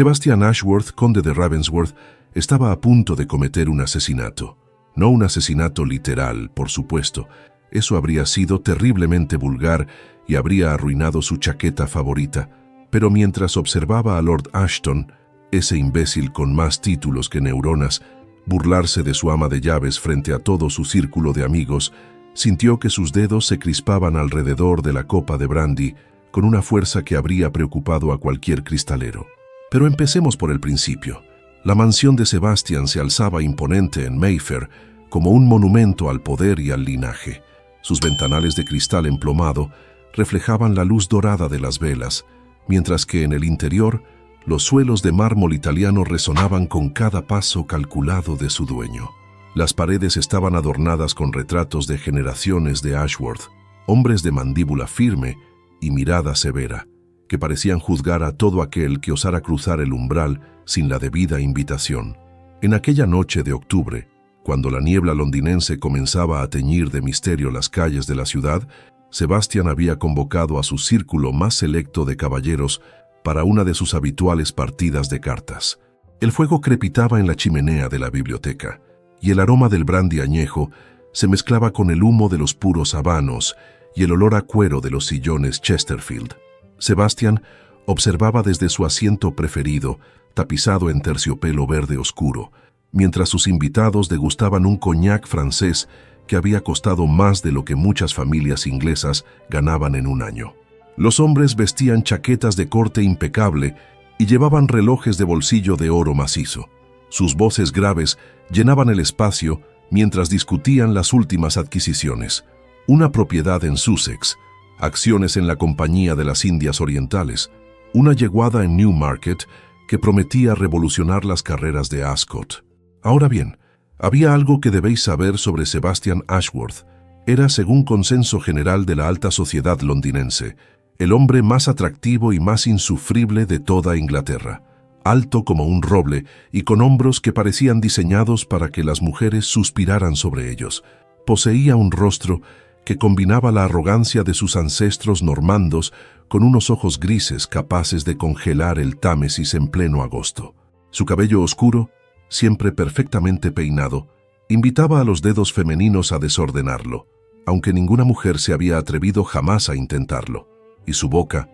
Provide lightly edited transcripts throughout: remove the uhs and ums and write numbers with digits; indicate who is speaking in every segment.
Speaker 1: Sebastian Ashworth, conde de Ravensworth, estaba a punto de cometer un asesinato. No un asesinato literal, por supuesto. Eso habría sido terriblemente vulgar y habría arruinado su chaqueta favorita. Pero mientras observaba a Lord Ashton, ese imbécil con más títulos que neuronas, burlarse de su ama de llaves frente a todo su círculo de amigos, sintió que sus dedos se crispaban alrededor de la copa de brandy con una fuerza que habría preocupado a cualquier cristalero. Pero empecemos por el principio. La mansión de Sebastian se alzaba imponente en Mayfair como un monumento al poder y al linaje. Sus ventanales de cristal emplomado reflejaban la luz dorada de las velas, mientras que en el interior los suelos de mármol italiano resonaban con cada paso calculado de su dueño. Las paredes estaban adornadas con retratos de generaciones de Ashworth, hombres de mandíbula firme y mirada severa, que parecían juzgar a todo aquel que osara cruzar el umbral sin la debida invitación. En aquella noche de octubre, cuando la niebla londinense comenzaba a teñir de misterio las calles de la ciudad, Sebastian había convocado a su círculo más selecto de caballeros para una de sus habituales partidas de cartas. El fuego crepitaba en la chimenea de la biblioteca, y el aroma del brandy añejo se mezclaba con el humo de los puros habanos y el olor a cuero de los sillones Chesterfield. Sebastian observaba desde su asiento preferido, tapizado en terciopelo verde oscuro, mientras sus invitados degustaban un coñac francés que había costado más de lo que muchas familias inglesas ganaban en un año. Los hombres vestían chaquetas de corte impecable y llevaban relojes de bolsillo de oro macizo. Sus voces graves llenaban el espacio mientras discutían las últimas adquisiciones: una propiedad en Sussex, acciones en la Compañía de las Indias Orientales, una yeguada en Newmarket que prometía revolucionar las carreras de Ascot. Ahora bien, había algo que debéis saber sobre Sebastian Ashworth. Era, según consenso general de la alta sociedad londinense, el hombre más atractivo y más insufrible de toda Inglaterra. Alto como un roble y con hombros que parecían diseñados para que las mujeres suspiraran sobre ellos. Poseía un rostro que combinaba la arrogancia de sus ancestros normandos con unos ojos grises capaces de congelar el Támesis en pleno agosto. Su cabello oscuro, siempre perfectamente peinado, invitaba a los dedos femeninos a desordenarlo, aunque ninguna mujer se había atrevido jamás a intentarlo. Y su boca,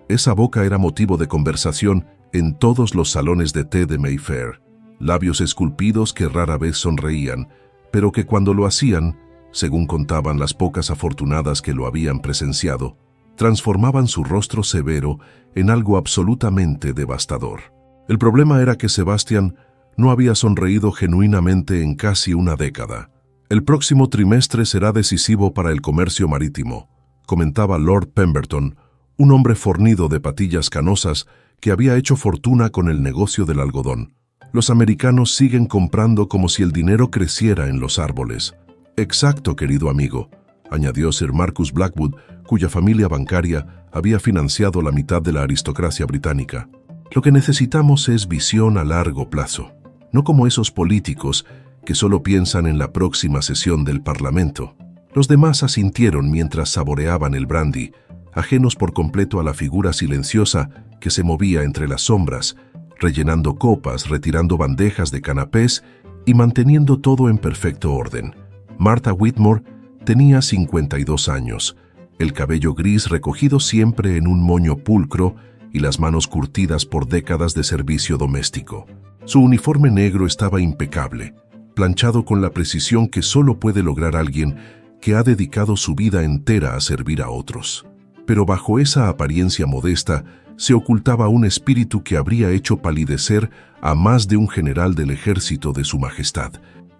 Speaker 1: esa boca era motivo de conversación en todos los salones de té de Mayfair. Labios esculpidos que rara vez sonreían, pero que cuando lo hacían, según contaban las pocas afortunadas que lo habían presenciado, transformaban su rostro severo en algo absolutamente devastador. El problema era que Sebastian no había sonreído genuinamente en casi una década. El próximo trimestre será decisivo para el comercio marítimo, comentaba Lord Pemberton, un hombre fornido de patillas canosas que había hecho fortuna con el negocio del algodón. Los americanos siguen comprando como si el dinero creciera en los árboles. Exacto, querido amigo, añadió Sir Marcus Blackwood, cuya familia bancaria había financiado la mitad de la aristocracia británica. Lo que necesitamos es visión a largo plazo, no como esos políticos que solo piensan en la próxima sesión del Parlamento. Los demás asintieron mientras saboreaban el brandy, ajenos por completo a la figura silenciosa que se movía entre las sombras, rellenando copas, retirando bandejas de canapés y manteniendo todo en perfecto orden. Martha Whitmore tenía 52 años, el cabello gris recogido siempre en un moño pulcro y las manos curtidas por décadas de servicio doméstico. Su uniforme negro estaba impecable, planchado con la precisión que solo puede lograr alguien que ha dedicado su vida entera a servir a otros. Pero bajo esa apariencia modesta se ocultaba un espíritu que habría hecho palidecer a más de un general del ejército de su majestad.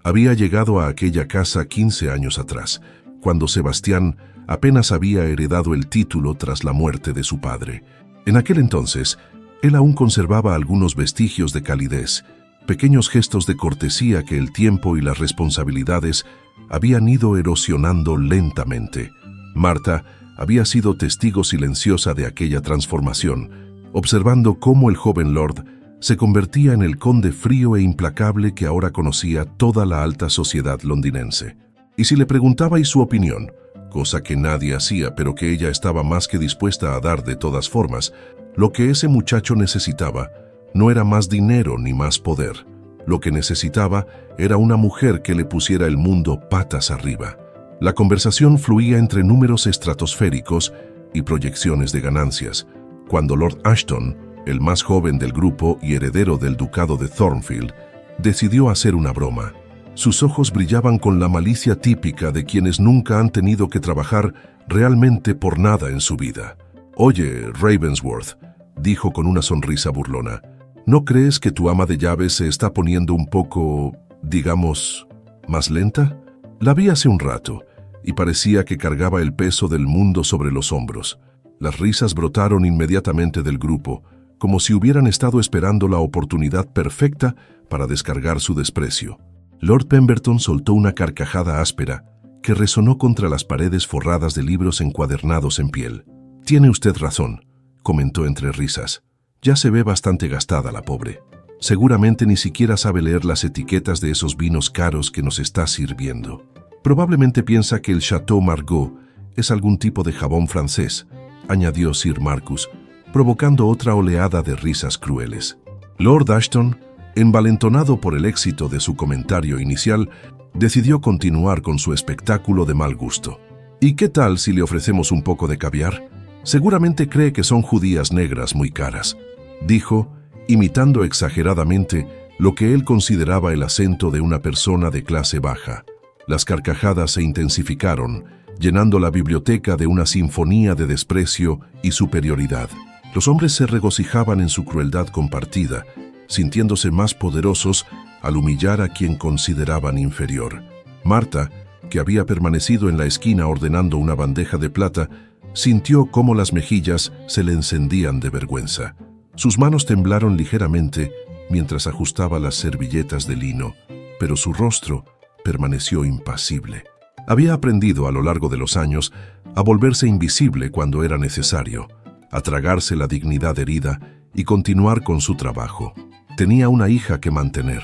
Speaker 1: Había llegado a aquella casa 15 años atrás, cuando Sebastián apenas había heredado el título tras la muerte de su padre. En aquel entonces, él aún conservaba algunos vestigios de calidez, pequeños gestos de cortesía que el tiempo y las responsabilidades habían ido erosionando lentamente. Martha había sido testigo silenciosa de aquella transformación, observando cómo el joven lord se convertía en el conde frío e implacable que ahora conocía toda la alta sociedad londinense. Y si le preguntabais su opinión, cosa que nadie hacía pero que ella estaba más que dispuesta a dar de todas formas, lo que ese muchacho necesitaba No era más dinero ni más poder. Lo que necesitaba era una mujer que le pusiera el mundo patas arriba. La conversación fluía entre números estratosféricos y proyecciones de ganancias, cuando Lord Ashton, el más joven del grupo y heredero del ducado de Thornfield, decidió hacer una broma. Sus ojos brillaban con la malicia típica de quienes nunca han tenido que trabajar realmente por nada en su vida. «Oye, Ravensworth», dijo con una sonrisa burlona, «¿no crees que tu ama de llaves se está poniendo un poco, digamos, más lenta? La vi hace un rato y parecía que cargaba el peso del mundo sobre los hombros». Las risas brotaron inmediatamente del grupo, como si hubieran estado esperando la oportunidad perfecta para descargar su desprecio. Lord Pemberton soltó una carcajada áspera que resonó contra las paredes forradas de libros encuadernados en piel. «Tiene usted razón», comentó entre risas. «Ya se ve bastante gastada la pobre. Seguramente ni siquiera sabe leer las etiquetas de esos vinos caros que nos está sirviendo. Probablemente piensa que el Chateau Margaux es algún tipo de jabón francés», añadió Sir Marcus, provocando otra oleada de risas crueles. Lord Ashton, envalentonado por el éxito de su comentario inicial, decidió continuar con su espectáculo de mal gusto. «¿Y qué tal si le ofrecemos un poco de caviar? Seguramente cree que son judías negras muy caras», dijo, imitando exageradamente lo que él consideraba el acento de una persona de clase baja. Las carcajadas se intensificaron, llenando la biblioteca de una sinfonía de desprecio y superioridad. Los hombres se regocijaban en su crueldad compartida, sintiéndose más poderosos al humillar a quien consideraban inferior. Marta, que había permanecido en la esquina ordenando una bandeja de plata, sintió cómo las mejillas se le encendían de vergüenza. Sus manos temblaron ligeramente mientras ajustaba las servilletas de lino, pero su rostro permaneció impasible. Había aprendido a lo largo de los años a volverse invisible cuando era necesario, a tragarse la dignidad herida y continuar con su trabajo. Tenía una hija que mantener,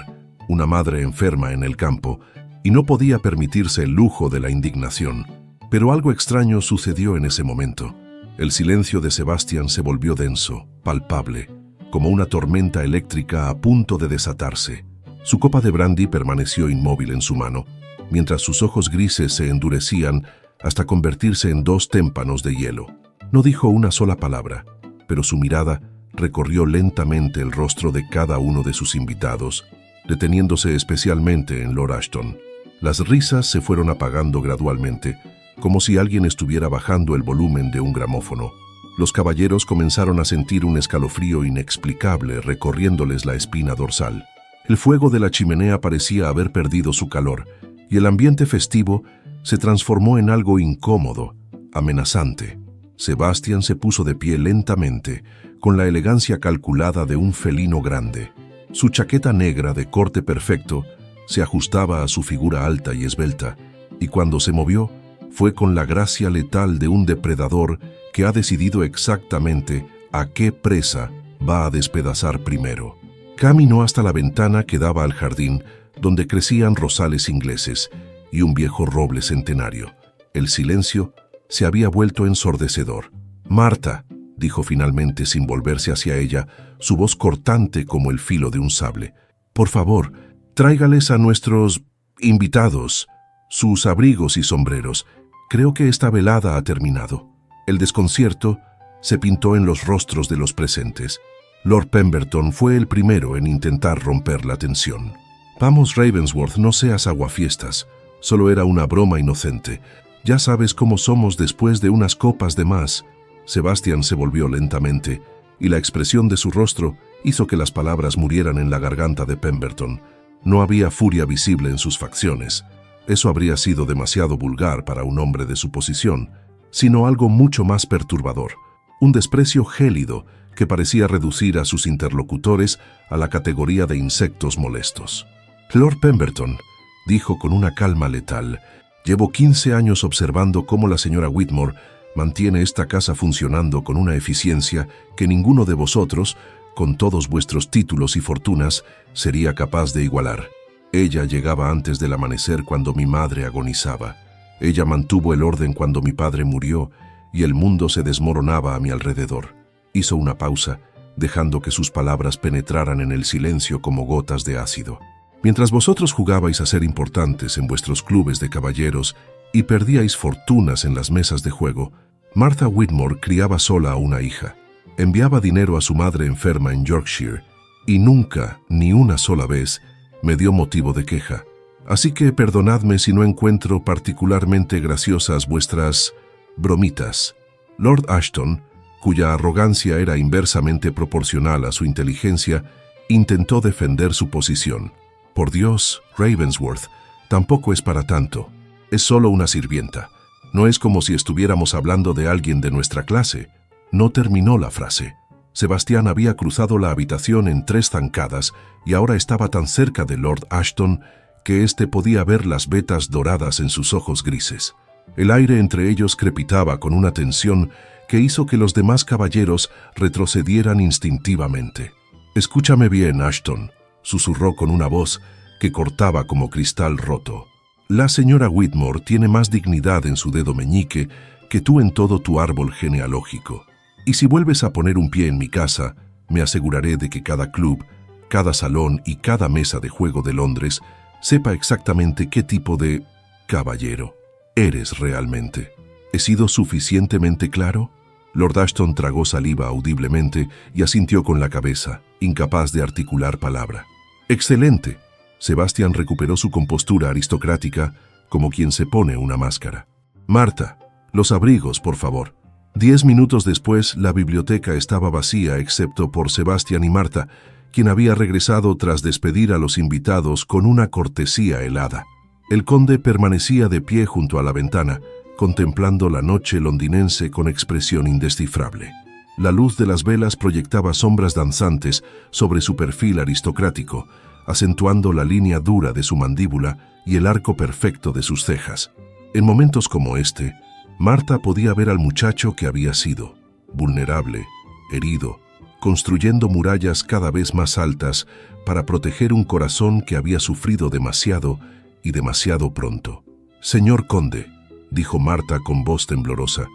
Speaker 1: una madre enferma en el campo, y no podía permitirse el lujo de la indignación. Pero algo extraño sucedió en ese momento. El silencio de Sebastian se volvió denso, palpable, como una tormenta eléctrica a punto de desatarse. Su copa de brandy permaneció inmóvil en su mano, mientras sus ojos grises se endurecían hasta convertirse en dos témpanos de hielo. No dijo una sola palabra, pero su mirada recorrió lentamente el rostro de cada uno de sus invitados, deteniéndose especialmente en Lord Ashton. Las risas se fueron apagando gradualmente, como si alguien estuviera bajando el volumen de un gramófono. Los caballeros comenzaron a sentir un escalofrío inexplicable recorriéndoles la espina dorsal. El fuego de la chimenea parecía haber perdido su calor, y el ambiente festivo se transformó en algo incómodo, amenazante. Sebastian se puso de pie lentamente, con la elegancia calculada de un felino grande. Su chaqueta negra de corte perfecto se ajustaba a su figura alta y esbelta, y cuando se movió, fue con la gracia letal de un depredador que ha decidido exactamente a qué presa va a despedazar primero. Caminó hasta la ventana que daba al jardín, donde crecían rosales ingleses y un viejo roble centenario. El silencio se había vuelto ensordecedor. «Marta», dijo finalmente sin volverse hacia ella, su voz cortante como el filo de un sable, «por favor, tráigales a nuestros invitados sus abrigos y sombreros. Creo que esta velada ha terminado». El desconcierto se pintó en los rostros de los presentes. Lord Pemberton fue el primero en intentar romper la tensión. «Vamos, Ravensworth, no seas aguafiestas. Solo era una broma inocente. Ya sabes cómo somos después de unas copas de más». Sebastian se volvió lentamente, y la expresión de su rostro hizo que las palabras murieran en la garganta de Pemberton. No había furia visible en sus facciones. Eso habría sido demasiado vulgar para un hombre de su posición, sino algo mucho más perturbador, un desprecio gélido que parecía reducir a sus interlocutores a la categoría de insectos molestos. «Lord Pemberton», dijo con una calma letal, «llevo 15 años observando cómo la señora Whitmore mantiene esta casa funcionando con una eficiencia que ninguno de vosotros, con todos vuestros títulos y fortunas, sería capaz de igualar. Ella llegaba antes del amanecer cuando mi madre agonizaba. Ella mantuvo el orden cuando mi padre murió y el mundo se desmoronaba a mi alrededor». Hizo una pausa, dejando que sus palabras penetraran en el silencio como gotas de ácido. Mientras vosotros jugabais a ser importantes en vuestros clubes de caballeros y perdíais fortunas en las mesas de juego, Martha Whitmore criaba sola a una hija. Enviaba dinero a su madre enferma en Yorkshire y nunca, ni una sola vez, me dio motivo de queja. Así que perdonadme si no encuentro particularmente graciosas vuestras bromitas. Lord Ashton, cuya arrogancia era inversamente proporcional a su inteligencia, intentó defender su posición. Por Dios, Ravensworth, tampoco es para tanto. Es solo una sirvienta. No es como si estuviéramos hablando de alguien de nuestra clase. No terminó la frase. Sebastián había cruzado la habitación en 3 zancadas y ahora estaba tan cerca de Lord Ashton que éste podía ver las vetas doradas en sus ojos grises. El aire entre ellos crepitaba con una tensión que hizo que los demás caballeros retrocedieran instintivamente. «Escúchame bien, Ashton», susurró con una voz que cortaba como cristal roto. «La señora Whitmore tiene más dignidad en su dedo meñique que tú en todo tu árbol genealógico. Y si vuelves a poner un pie en mi casa, me aseguraré de que cada club, cada salón y cada mesa de juego de Londres sepa exactamente qué tipo de caballero eres realmente. ¿He sido suficientemente claro?» Lord Ashton tragó saliva audiblemente y asintió con la cabeza, incapaz de articular palabra. «Excelente». Sebastián recuperó su compostura aristocrática como quien se pone una máscara. «Marta, los abrigos, por favor». 10 minutos después, la biblioteca estaba vacía excepto por Sebastián y Marta, quien había regresado tras despedir a los invitados con una cortesía helada. El conde permanecía de pie junto a la ventana, contemplando la noche londinense con expresión indescifrable. La luz de las velas proyectaba sombras danzantes sobre su perfil aristocrático, acentuando la línea dura de su mandíbula y el arco perfecto de sus cejas. En momentos como este, Marta podía ver al muchacho que había sido, vulnerable, herido, construyendo murallas cada vez más altas para proteger un corazón que había sufrido demasiado y demasiado pronto. «Señor conde», dijo Marta con voz temblorosa,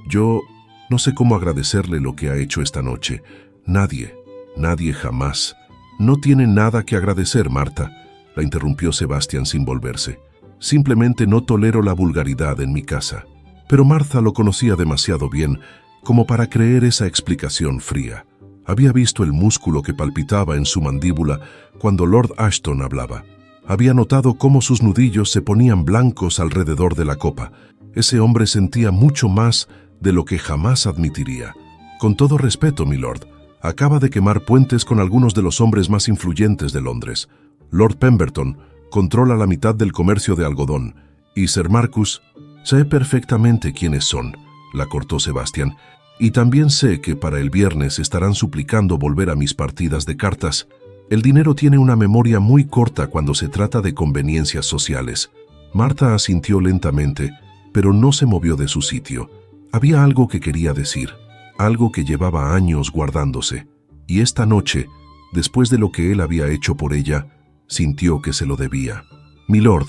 Speaker 1: «yo no sé cómo agradecerle lo que ha hecho esta noche. Nadie jamás». «No tiene nada que agradecer, Marta», la interrumpió Sebastián sin volverse. «Simplemente no tolero la vulgaridad en mi casa». Pero Marta lo conocía demasiado bien como para creer esa explicación fría. Había visto el músculo que palpitaba en su mandíbula cuando Lord Ashton hablaba. Había notado cómo sus nudillos se ponían blancos alrededor de la copa. Ese hombre sentía mucho más de lo que jamás admitiría. «Con todo respeto, milord, acaba de quemar puentes con algunos de los hombres más influyentes de Londres. Lord Pemberton controla la mitad del comercio de algodón, y Sir Marcus...» «Sé perfectamente quiénes son», la cortó Sebastián, «y también sé que para el viernes estarán suplicando volver a mis partidas de cartas. El dinero tiene una memoria muy corta cuando se trata de conveniencias sociales». Marta asintió lentamente, pero no se movió de su sitio. Había algo que quería decir, algo que llevaba años guardándose, y esta noche, después de lo que él había hecho por ella, sintió que se lo debía. «Milord»,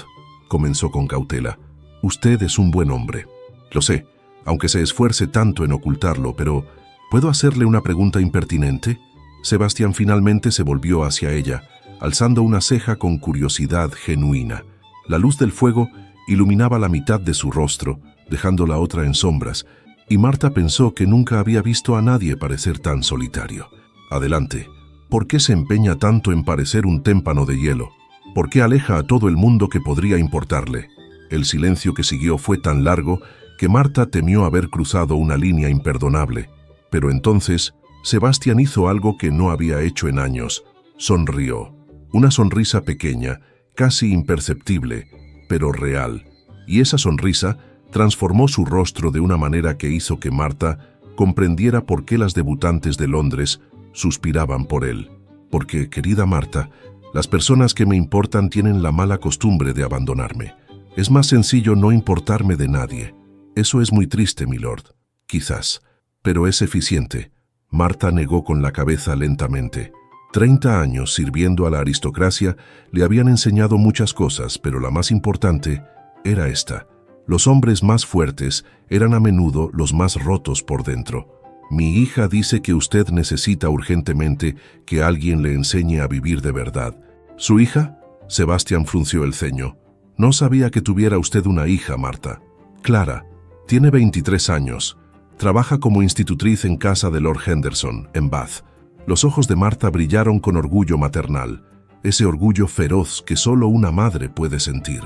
Speaker 1: comenzó con cautela, «usted es un buen hombre. Lo sé, aunque se esfuerce tanto en ocultarlo, pero ¿puedo hacerle una pregunta impertinente?» Sebastián finalmente se volvió hacia ella, alzando una ceja con curiosidad genuina. La luz del fuego iluminaba la mitad de su rostro, dejando la otra en sombras, y Marta pensó que nunca había visto a nadie parecer tan solitario. «Adelante. ¿Por qué se empeña tanto en parecer un témpano de hielo? ¿Por qué aleja a todo el mundo que podría importarle?» El silencio que siguió fue tan largo que Marta temió haber cruzado una línea imperdonable. Pero entonces, Sebastián hizo algo que no había hecho en años. Sonrió. Una sonrisa pequeña, casi imperceptible, pero real. Y esa sonrisa transformó su rostro de una manera que hizo que Marta comprendiera por qué las debutantes de Londres suspiraban por él. Porque, querida Marta, las personas que me importan tienen la mala costumbre de abandonarme. Es más sencillo no importarme de nadie. Eso es muy triste, milord. Quizás. Pero es eficiente. Marta negó con la cabeza lentamente. 30 años sirviendo a la aristocracia le habían enseñado muchas cosas, pero la más importante era esta. Los hombres más fuertes eran a menudo los más rotos por dentro. Mi hija dice que usted necesita urgentemente que alguien le enseñe a vivir de verdad. ¿Su hija? Sebastián frunció el ceño. No sabía que tuviera usted una hija, Marta. Clara. Tiene 23 años. Trabaja como institutriz en casa de Lord Henderson, en Bath. Los ojos de Marta brillaron con orgullo maternal, ese orgullo feroz que solo una madre puede sentir.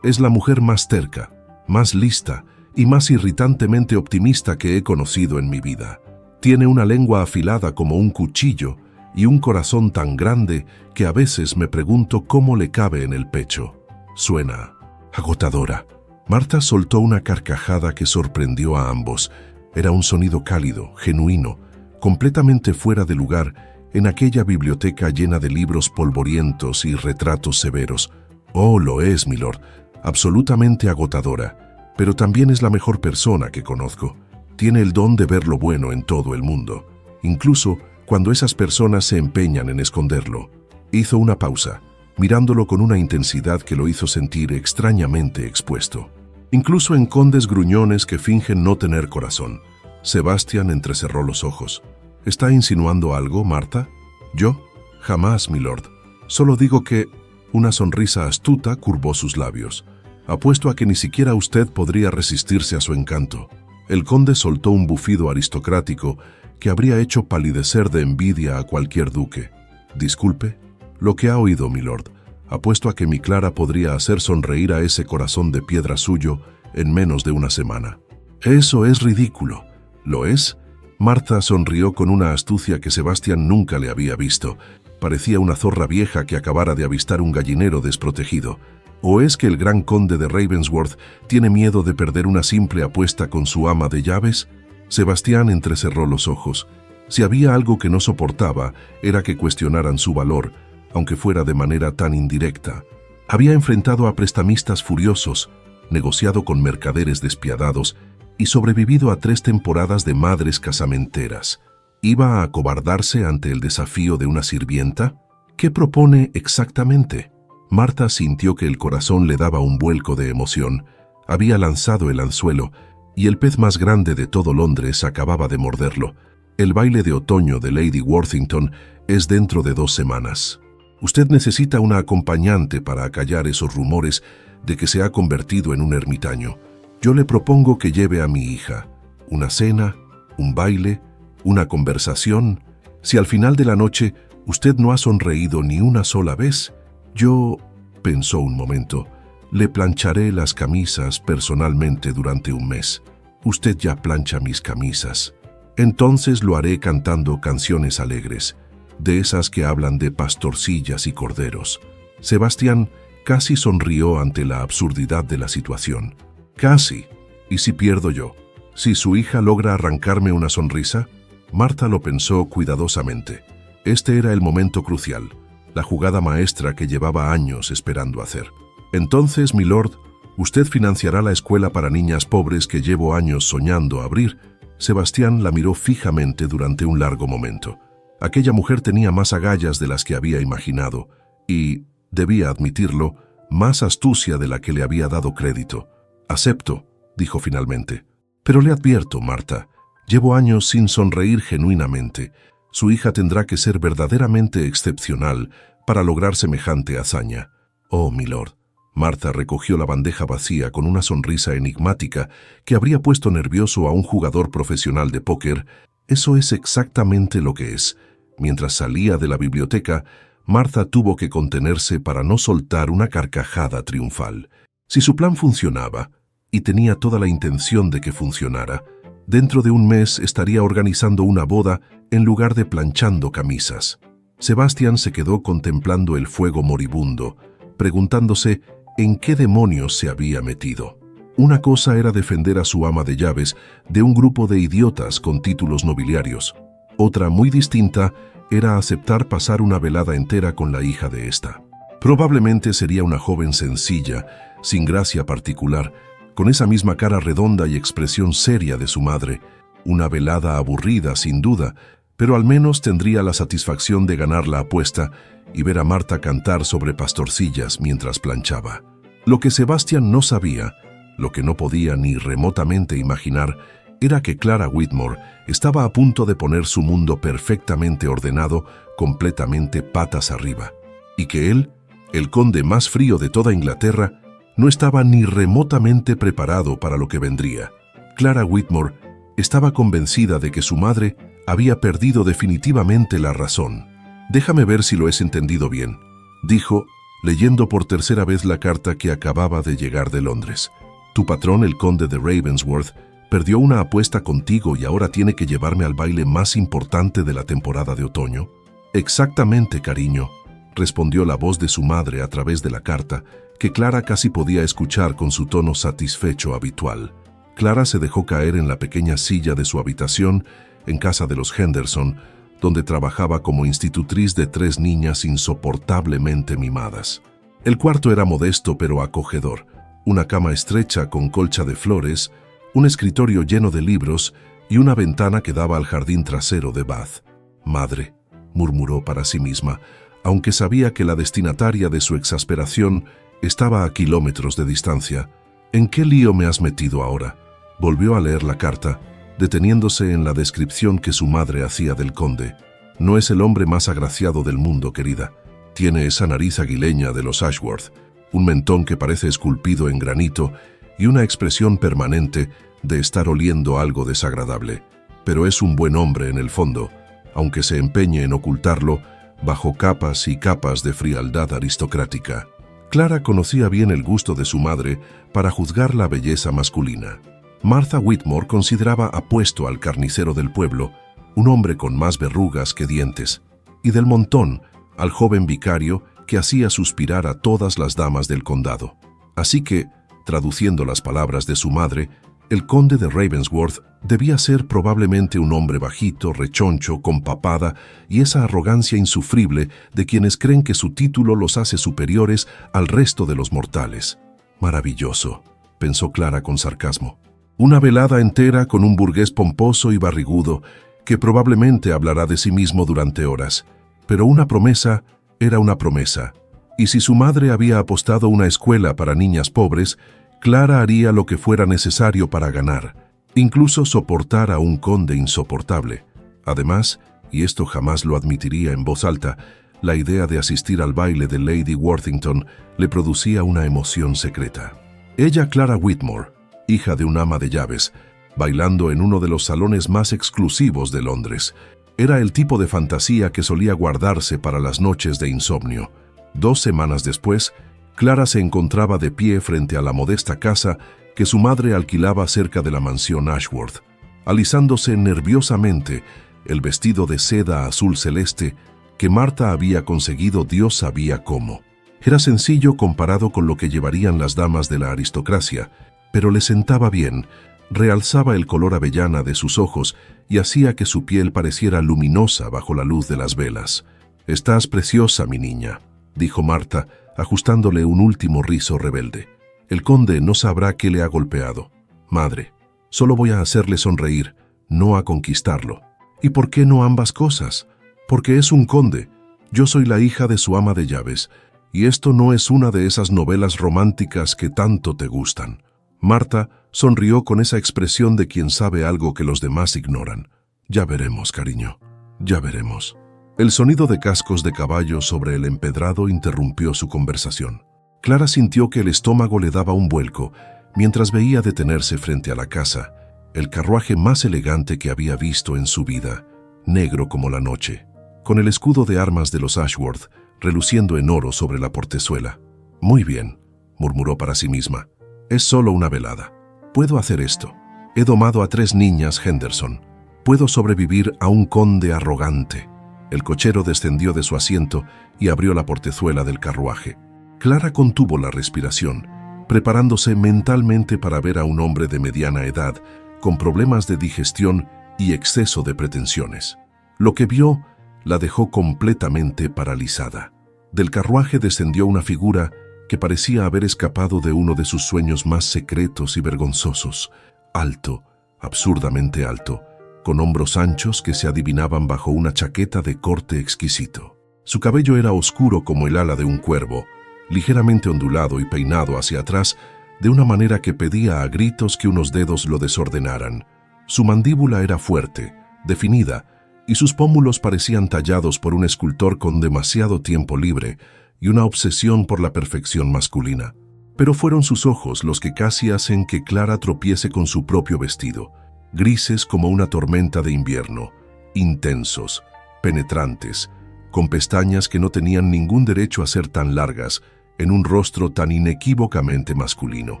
Speaker 1: Es la mujer más terca, más lista y más irritantemente optimista que he conocido en mi vida. Tiene una lengua afilada como un cuchillo y un corazón tan grande que a veces me pregunto cómo le cabe en el pecho. Suena agotadora. Marta soltó una carcajada que sorprendió a ambos. Era un sonido cálido, genuino, completamente fuera de lugar en aquella biblioteca llena de libros polvorientos y retratos severos. Oh, lo es, milord, absolutamente agotadora, pero también es la mejor persona que conozco. Tiene el don de ver lo bueno en todo el mundo, incluso cuando esas personas se empeñan en esconderlo. Hizo una pausa, mirándolo con una intensidad que lo hizo sentir extrañamente expuesto. Incluso en condes gruñones que fingen no tener corazón. Sebastián entrecerró los ojos. ¿Está insinuando algo, Marta? ¿Yo? Jamás, milord. Solo digo que... Una sonrisa astuta curvó sus labios. Apuesto a que ni siquiera usted podría resistirse a su encanto. El conde soltó un bufido aristocrático que habría hecho palidecer de envidia a cualquier duque. Disculpe. Lo que ha oído, milord. Apuesto a que mi Clara podría hacer sonreír a ese corazón de piedra suyo en menos de una semana. Eso es ridículo. ¿Lo es? Marta sonrió con una astucia que Sebastián nunca le había visto. Parecía una zorra vieja que acabara de avistar un gallinero desprotegido. ¿O es que el gran conde de Ravensworth tiene miedo de perder una simple apuesta con su ama de llaves? Sebastián entrecerró los ojos. Si había algo que no soportaba, era que cuestionaran su valor, aunque fuera de manera tan indirecta. Había enfrentado a prestamistas furiosos, negociado con mercaderes despiadados y sobrevivido a 3 temporadas de madres casamenteras. ¿Iba a acobardarse ante el desafío de una sirvienta? ¿Qué propone exactamente? Marta sintió que el corazón le daba un vuelco de emoción. Había lanzado el anzuelo y el pez más grande de todo Londres acababa de morderlo. El baile de otoño de Lady Worthington es dentro de 2 semanas. Usted necesita una acompañante para acallar esos rumores de que se ha convertido en un ermitaño. Yo le propongo que lleve a mi hija. Una cena, un baile, una conversación. Si al final de la noche usted no ha sonreído ni una sola vez, yo, pensó un momento, le plancharé las camisas personalmente durante un mes. Usted ya plancha mis camisas. Entonces lo haré cantando canciones alegres, de esas que hablan de pastorcillas y corderos. Sebastián casi sonrió ante la absurdidad de la situación. Casi. ¿Y si pierdo yo? ¿Si su hija logra arrancarme una sonrisa? Marta lo pensó cuidadosamente. Este era el momento crucial, la jugada maestra que llevaba años esperando hacer. Entonces, milord, usted financiará la escuela para niñas pobres que llevo años soñando abrir. Sebastián la miró fijamente durante un largo momento. Aquella mujer tenía más agallas de las que había imaginado y, debía admitirlo, más astucia de la que le había dado crédito. Acepto, dijo finalmente. Pero le advierto, Marta, llevo años sin sonreír genuinamente. Su hija tendrá que ser verdaderamente excepcional para lograr semejante hazaña. Oh, milord. Marta recogió la bandeja vacía con una sonrisa enigmática que habría puesto nervioso a un jugador profesional de póker. Eso es exactamente lo que es. Mientras salía de la biblioteca, Marta tuvo que contenerse para no soltar una carcajada triunfal. Si su plan funcionaba, y tenía toda la intención de que funcionara, dentro de un mes estaría organizando una boda en lugar de planchando camisas. Sebastián se quedó contemplando el fuego moribundo, preguntándose en qué demonios se había metido. Una cosa era defender a su ama de llaves de un grupo de idiotas con títulos nobiliarios. Otra, muy distinta, era aceptar pasar una velada entera con la hija de esta. Probablemente sería una joven sencilla, sin gracia particular, con esa misma cara redonda y expresión seria de su madre. Una velada aburrida, sin duda, pero al menos tendría la satisfacción de ganar la apuesta y ver a Marta cantar sobre pastorcillas mientras planchaba. Lo que Sebastián no sabía, lo que no podía ni remotamente imaginar, era que Clara Whitmore estaba a punto de poner su mundo perfectamente ordenado, completamente patas arriba, y que él, el conde más frío de toda Inglaterra, no estaba ni remotamente preparado para lo que vendría. Clara Whitmore estaba convencida de que su madre había perdido definitivamente la razón. «Déjame ver si lo he entendido bien», dijo, leyendo por tercera vez la carta que acababa de llegar de Londres. «Tu patrón, el conde de Ravensworth, perdió una apuesta contigo y ahora tiene que llevarme al baile más importante de la temporada de otoño». «Exactamente, cariño», respondió la voz de su madre a través de la carta, que Clara casi podía escuchar con su tono satisfecho habitual. Clara se dejó caer en la pequeña silla de su habitación en casa de los Henderson, donde trabajaba como institutriz de 3 niñas insoportablemente mimadas. El cuarto era modesto pero acogedor: una cama estrecha con colcha de flores, un escritorio lleno de libros y una ventana que daba al jardín trasero de Bath. «Madre», murmuró para sí misma, aunque sabía que la destinataria de su exasperación estaba a kilómetros de distancia. «¿En qué lío me has metido ahora?». Volvió a leer la carta, deteniéndose en la descripción que su madre hacía del conde. «No es el hombre más agraciado del mundo, querida. Tiene esa nariz aguileña de los Ashworth, un mentón que parece esculpido en granito y una expresión permanente de estar oliendo algo desagradable. Pero es un buen hombre en el fondo, aunque se empeñe en ocultarlo bajo capas y capas de frialdad aristocrática». Clara conocía bien el gusto de su madre para juzgar la belleza masculina. Martha Whitmore consideraba apuesto al carnicero del pueblo, un hombre con más verrugas que dientes, y del montón al joven vicario que hacía suspirar a todas las damas del condado. Así que, traduciendo las palabras de su madre, el conde de Ravensworth debía ser probablemente un hombre bajito, rechoncho, con papada y esa arrogancia insufrible de quienes creen que su título los hace superiores al resto de los mortales. «Maravilloso», pensó Clara con sarcasmo. «Una velada entera con un burgués pomposo y barrigudo que probablemente hablará de sí mismo durante horas. Pero una promesa era una promesa, y si su madre había apostado una escuela para niñas pobres, Clara haría lo que fuera necesario para ganar, incluso soportar a un conde insoportable. Además, y esto jamás lo admitiría en voz alta, la idea de asistir al baile de Lady Worthington le producía una emoción secreta. Ella, Clara Whitmore, hija de un ama de llaves, bailando en uno de los salones más exclusivos de Londres, era el tipo de fantasía que solía guardarse para las noches de insomnio. 2 semanas después, Clara se encontraba de pie frente a la modesta casa que su madre alquilaba cerca de la mansión Ashworth, alisándose nerviosamente el vestido de seda azul celeste que Martha había conseguido Dios sabía cómo. Era sencillo comparado con lo que llevarían las damas de la aristocracia, pero le sentaba bien, realzaba el color avellana de sus ojos y hacía que su piel pareciera luminosa bajo la luz de las velas. «Estás preciosa, mi niña», dijo Martha, ajustándole un último rizo rebelde. «El conde no sabrá qué le ha golpeado. Madre, solo voy a hacerle sonreír, no a conquistarlo». «¿Y por qué no ambas cosas?». «Porque es un conde. Yo soy la hija de su ama de llaves, y esto no es una de esas novelas románticas que tanto te gustan». Martha sonrió con esa expresión de quien sabe algo que los demás ignoran. «Ya veremos, cariño, ya veremos». El sonido de cascos de caballo sobre el empedrado interrumpió su conversación. Clara sintió que el estómago le daba un vuelco mientras veía detenerse frente a la casa el carruaje más elegante que había visto en su vida, negro como la noche, con el escudo de armas de los Ashworth reluciendo en oro sobre la portezuela. «Muy bien», murmuró para sí misma. «Es solo una velada. Puedo hacer esto. He domado a 3 niñas Henderson. Puedo sobrevivir a un conde arrogante». El cochero descendió de su asiento y abrió la portezuela del carruaje. Clara contuvo la respiración, preparándose mentalmente para ver a un hombre de mediana edad, con problemas de digestión y exceso de pretensiones. Lo que vio la dejó completamente paralizada. Del carruaje descendió una figura que parecía haber escapado de uno de sus sueños más secretos y vergonzosos. Alto, absurdamente alto, con hombros anchos que se adivinaban bajo una chaqueta de corte exquisito. Su cabello era oscuro como el ala de un cuervo, ligeramente ondulado y peinado hacia atrás de una manera que pedía a gritos que unos dedos lo desordenaran. Su mandíbula era fuerte, definida, y sus pómulos parecían tallados por un escultor con demasiado tiempo libre y una obsesión por la perfección masculina. Pero fueron sus ojos los que casi hacen que Clara tropiece con su propio vestido, grises como una tormenta de invierno, intensos, penetrantes, con pestañas que no tenían ningún derecho a ser tan largas, en un rostro tan inequívocamente masculino.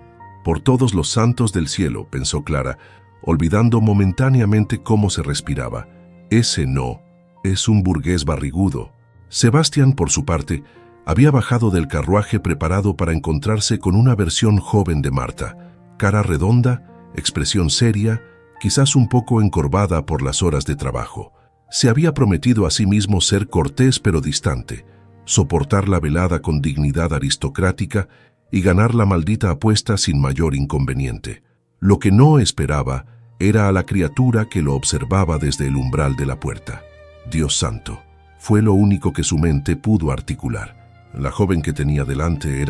Speaker 1: Por todos los santos del cielo, pensó Clara, olvidando momentáneamente cómo se respiraba. Ese no, es un burgués barrigudo. Sebastián, por su parte, había bajado del carruaje preparado para encontrarse con una versión joven de Marta, cara redonda, expresión seria, quizás un poco encorvada por las horas de trabajo. Se había prometido a sí mismo ser cortés pero distante, soportar la velada con dignidad aristocrática y ganar la maldita apuesta sin mayor inconveniente. Lo que no esperaba era a la criatura que lo observaba desde el umbral de la puerta. Dios santo, fue lo único que su mente pudo articular. La joven que tenía delante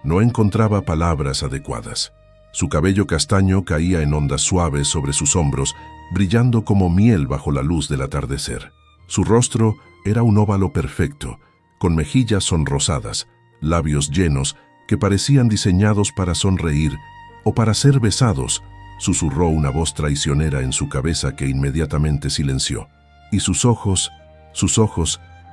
Speaker 1: no encontraba palabras adecuadas. Su cabello castaño caía en ondas suaves sobre sus hombros, brillando como miel bajo la luz del atardecer. Su rostro era un óvalo perfecto, con mejillas sonrosadas, labios llenos que parecían diseñados para sonreír o para ser besados, susurró una voz traicionera en su cabeza que inmediatamente silenció. Y sus ojos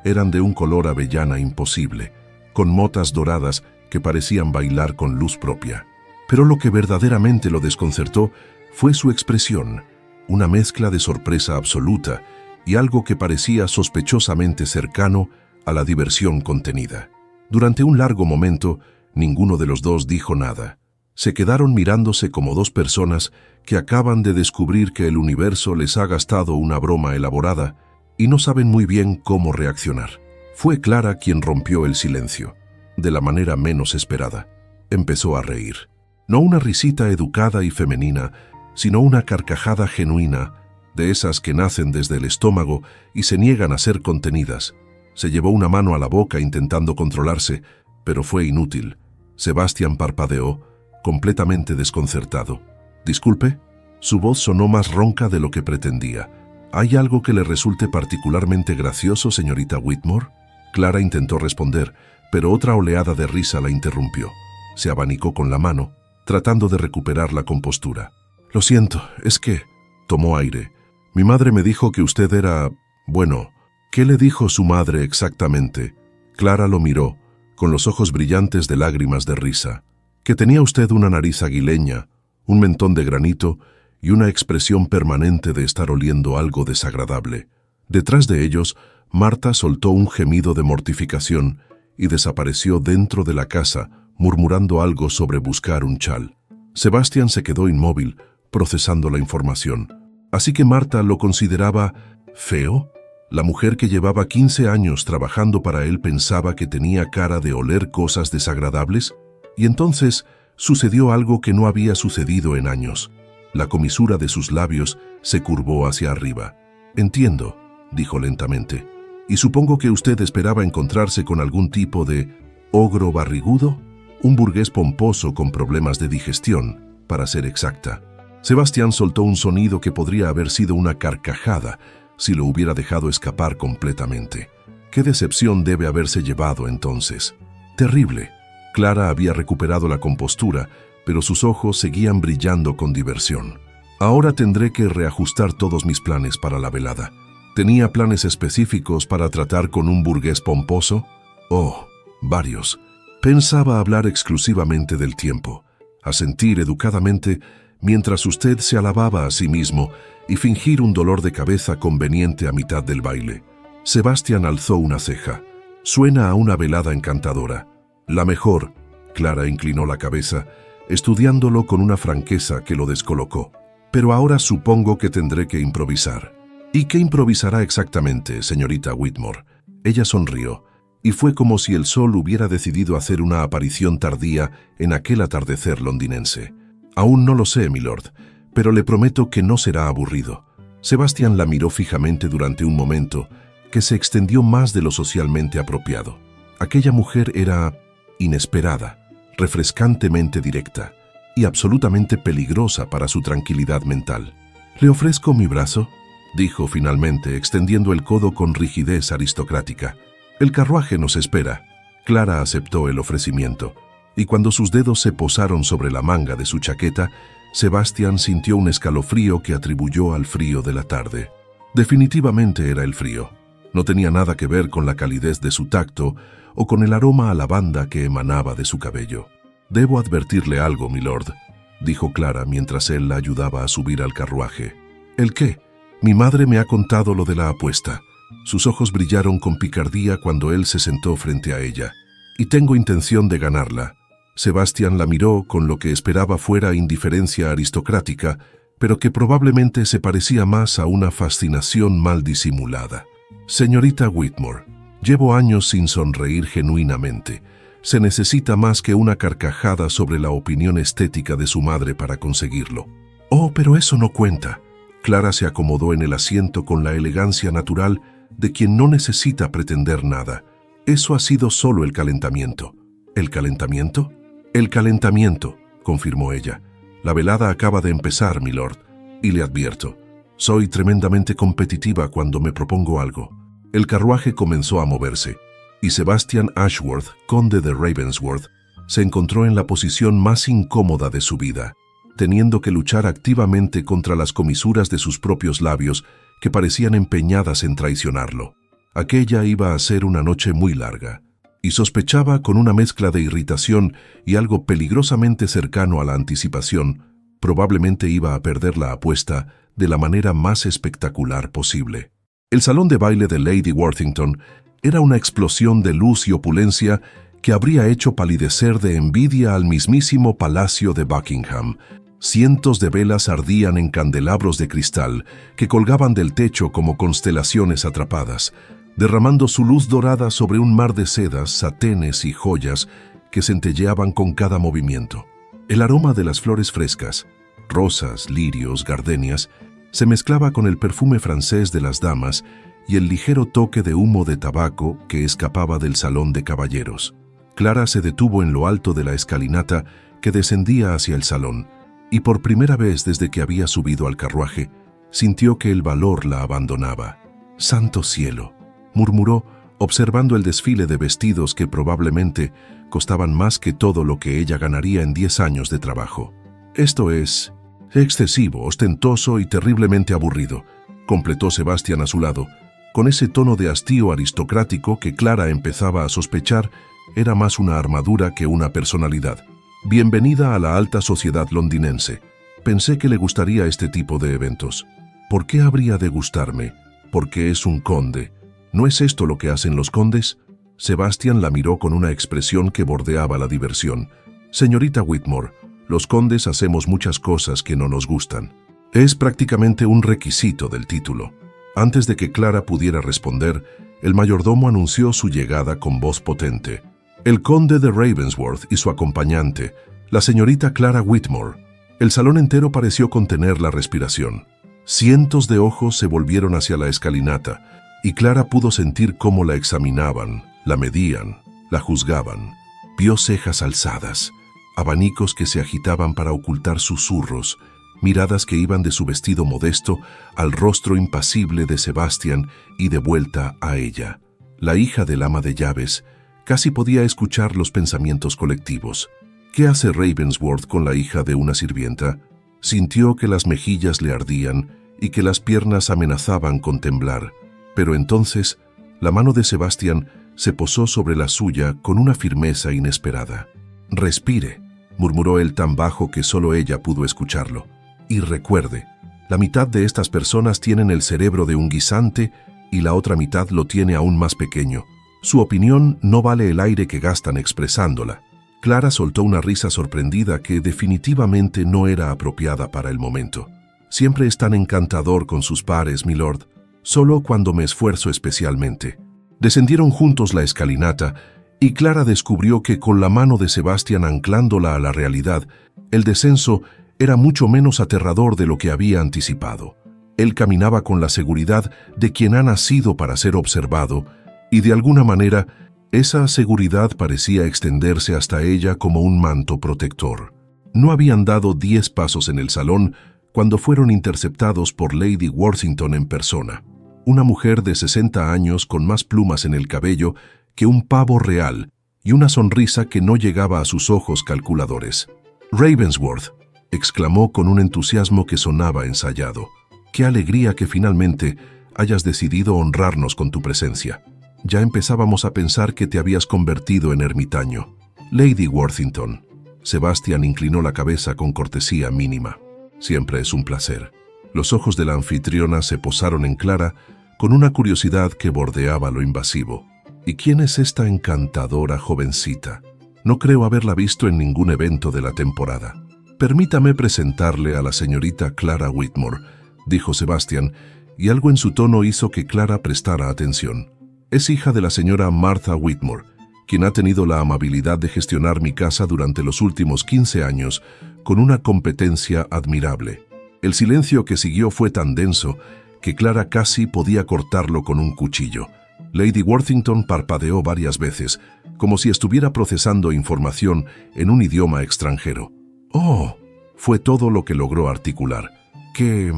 Speaker 1: eran de un color avellana imposible, con motas doradas que parecían bailar con luz propia. Pero lo que verdaderamente lo desconcertó fue su expresión, una mezcla de sorpresa absoluta y algo que parecía sospechosamente cercano a la diversión contenida. Durante un largo momento, ninguno de los dos dijo nada. Se quedaron mirándose como dos personas que acaban de descubrir que el universo les ha gastado una broma elaborada y no saben muy bien cómo reaccionar. Fue Clara quien rompió el silencio, de la manera menos esperada. Empezó a reír. No una risita educada y femenina, sino una carcajada genuina, de esas que nacen desde el estómago y se niegan a ser contenidas. Se llevó una mano a la boca intentando controlarse, pero fue inútil. Sebastián parpadeó, completamente desconcertado. «Disculpe». Su voz sonó más ronca de lo que pretendía. «¿Hay algo que le resulte particularmente gracioso, señorita Whitmore?» Clara intentó responder, pero otra oleada de risa la interrumpió. Se abanicó con la mano, tratando de recuperar la compostura. «Lo siento, es que...» Tomó aire. «Mi madre me dijo que usted era... Bueno, ¿qué le dijo su madre exactamente?» Clara lo miró, con los ojos brillantes de lágrimas de risa. «Que tenía usted una nariz aguileña, un mentón de granito y una expresión permanente de estar oliendo algo desagradable». Detrás de ellos, Marta soltó un gemido de mortificación y desapareció dentro de la casa, murmurando algo sobre buscar un chal. Sebastián se quedó inmóvil, procesando la información. Así que Marta lo consideraba feo. La mujer que llevaba 15 años trabajando para él pensaba que tenía cara de oler cosas desagradables. Y entonces sucedió algo que no había sucedido en años. La comisura de sus labios se curvó hacia arriba. «Entiendo», dijo lentamente. «Y supongo que usted esperaba encontrarse con algún tipo de ogro barrigudo, un burgués pomposo con problemas de digestión, para ser exacta». Sebastián soltó un sonido que podría haber sido una carcajada si lo hubiera dejado escapar completamente. ¿Qué decepción debe haberse llevado entonces? Terrible. Clara había recuperado la compostura, pero sus ojos seguían brillando con diversión. «Ahora tendré que reajustar todos mis planes para la velada. ¿Tenía planes específicos para tratar con un burgués pomposo?» «Oh, varios. Pensaba hablar exclusivamente del tiempo, asentir educadamente mientras usted se alababa a sí mismo y fingir un dolor de cabeza conveniente a mitad del baile». Sebastián alzó una ceja. «Suena a una velada encantadora. La mejor». Clara inclinó la cabeza, estudiándolo con una franqueza que lo descolocó. «Pero ahora supongo que tendré que improvisar». «¿Y qué improvisará exactamente, señorita Whitmore?» Ella sonrió, y fue como si el sol hubiera decidido hacer una aparición tardía en aquel atardecer londinense. «Aún no lo sé, milord, pero le prometo que no será aburrido». Sebastián la miró fijamente durante un momento, que se extendió más de lo socialmente apropiado. Aquella mujer era inesperada, refrescantemente directa y absolutamente peligrosa para su tranquilidad mental. «Le ofrezco mi brazo», dijo finalmente, extendiendo el codo con rigidez aristocrática. «El carruaje nos espera». Clara aceptó el ofrecimiento, y cuando sus dedos se posaron sobre la manga de su chaqueta, Sebastián sintió un escalofrío que atribuyó al frío de la tarde. Definitivamente era el frío. No tenía nada que ver con la calidez de su tacto o con el aroma a lavanda que emanaba de su cabello. «Debo advertirle algo, milord», dijo Clara mientras él la ayudaba a subir al carruaje. «¿El qué? Mi madre me ha contado lo de la apuesta». Sus ojos brillaron con picardía cuando él se sentó frente a ella. «Y tengo intención de ganarla». Sebastián la miró con lo que esperaba fuera indiferencia aristocrática, pero que probablemente se parecía más a una fascinación mal disimulada. «Señorita Whitmore, llevo años sin sonreír genuinamente. Se necesita más que una carcajada sobre la opinión estética de su madre para conseguirlo». «Oh, pero eso no cuenta». Clara se acomodó en el asiento con la elegancia natural de quien no necesita pretender nada. «Eso ha sido solo el calentamiento». «¿El calentamiento?» «El calentamiento», confirmó ella. «La velada acaba de empezar, milord, y le advierto, soy tremendamente competitiva cuando me propongo algo». El carruaje comenzó a moverse, y Sebastian Ashworth, conde de Ravensworth, se encontró en la posición más incómoda de su vida, teniendo que luchar activamente contra las comisuras de sus propios labios que parecían empeñadas en traicionarlo. Aquella iba a ser una noche muy larga, y sospechaba con una mezcla de irritación y algo peligrosamente cercano a la anticipación, probablemente iba a perder la apuesta de la manera más espectacular posible. El salón de baile de Lady Worthington era una explosión de luz y opulencia que habría hecho palidecer de envidia al mismísimo Palacio de Buckingham. Cientos de velas ardían en candelabros de cristal que colgaban del techo como constelaciones atrapadas, derramando su luz dorada sobre un mar de sedas, satenes y joyas que centelleaban con cada movimiento. El aroma de las flores frescas, rosas, lirios, gardenias, se mezclaba con el perfume francés de las damas y el ligero toque de humo de tabaco que escapaba del salón de caballeros. Clara se detuvo en lo alto de la escalinata que descendía hacia el salón, y por primera vez desde que había subido al carruaje, sintió que el valor la abandonaba. «Santo cielo», murmuró, observando el desfile de vestidos que probablemente costaban más que todo lo que ella ganaría en 10 años de trabajo. «Esto es excesivo, ostentoso y terriblemente aburrido», completó Sebastián a su lado, con ese tono de hastío aristocrático que Clara empezaba a sospechar era más una armadura que una personalidad. «Bienvenida a la alta sociedad londinense. Pensé que le gustaría este tipo de eventos». «¿Por qué habría de gustarme? Porque es un conde. ¿No es esto lo que hacen los condes?». Sebastián la miró con una expresión que bordeaba la diversión. «Señorita Whitmore, los condes hacemos muchas cosas que no nos gustan. Es prácticamente un requisito del título». Antes de que Clara pudiera responder, el mayordomo anunció su llegada con voz potente. «El conde de Ravensworth y su acompañante, la señorita Clara Whitmore». El salón entero pareció contener la respiración. Cientos de ojos se volvieron hacia la escalinata, y Clara pudo sentir cómo la examinaban, la medían, la juzgaban. Vio cejas alzadas, abanicos que se agitaban para ocultar susurros, miradas que iban de su vestido modesto al rostro impasible de Sebastián y de vuelta a ella. La hija del ama de llaves casi podía escuchar los pensamientos colectivos. ¿Qué hace Ravensworth con la hija de una sirvienta? Sintió que las mejillas le ardían y que las piernas amenazaban con temblar, pero entonces la mano de Sebastián se posó sobre la suya con una firmeza inesperada. «Respire», murmuró él tan bajo que solo ella pudo escucharlo. «Y recuerde, la mitad de estas personas tienen el cerebro de un guisante y la otra mitad lo tiene aún más pequeño. Su opinión no vale el aire que gastan expresándola». Clara soltó una risa sorprendida que definitivamente no era apropiada para el momento. «Siempre es tan encantador con sus pares, milord, solo cuando me esfuerzo especialmente». Descendieron juntos la escalinata y Clara descubrió que con la mano de Sebastián anclándola a la realidad, el descenso era mucho menos aterrador de lo que había anticipado. Él caminaba con la seguridad de quien ha nacido para ser observado, y de alguna manera esa seguridad parecía extenderse hasta ella como un manto protector. No habían dado 10 pasos en el salón cuando fueron interceptados por Lady Worthington en persona, una mujer de 60 años con más plumas en el cabello que un pavo real y una sonrisa que no llegaba a sus ojos calculadores. «Ravensworth», exclamó con un entusiasmo que sonaba ensayado. «Qué alegría que finalmente hayas decidido honrarnos con tu presencia. Ya empezábamos a pensar que te habías convertido en ermitaño». «Lady Worthington». Sebastian inclinó la cabeza con cortesía mínima. «Siempre es un placer». Los ojos de la anfitriona se posaron en Clara con una curiosidad que bordeaba lo invasivo. «¿Y quién es esta encantadora jovencita? No creo haberla visto en ningún evento de la temporada». «Permítame presentarle a la señorita Clara Whitmore», dijo Sebastian, y algo en su tono hizo que Clara prestara atención. «Es hija de la señora Martha Whitmore, quien ha tenido la amabilidad de gestionar mi casa durante los últimos 15 años con una competencia admirable». El silencio que siguió fue tan denso que Clara casi podía cortarlo con un cuchillo. Lady Worthington parpadeó varias veces, como si estuviera procesando información en un idioma extranjero. «Oh», fue todo lo que logró articular. «Qué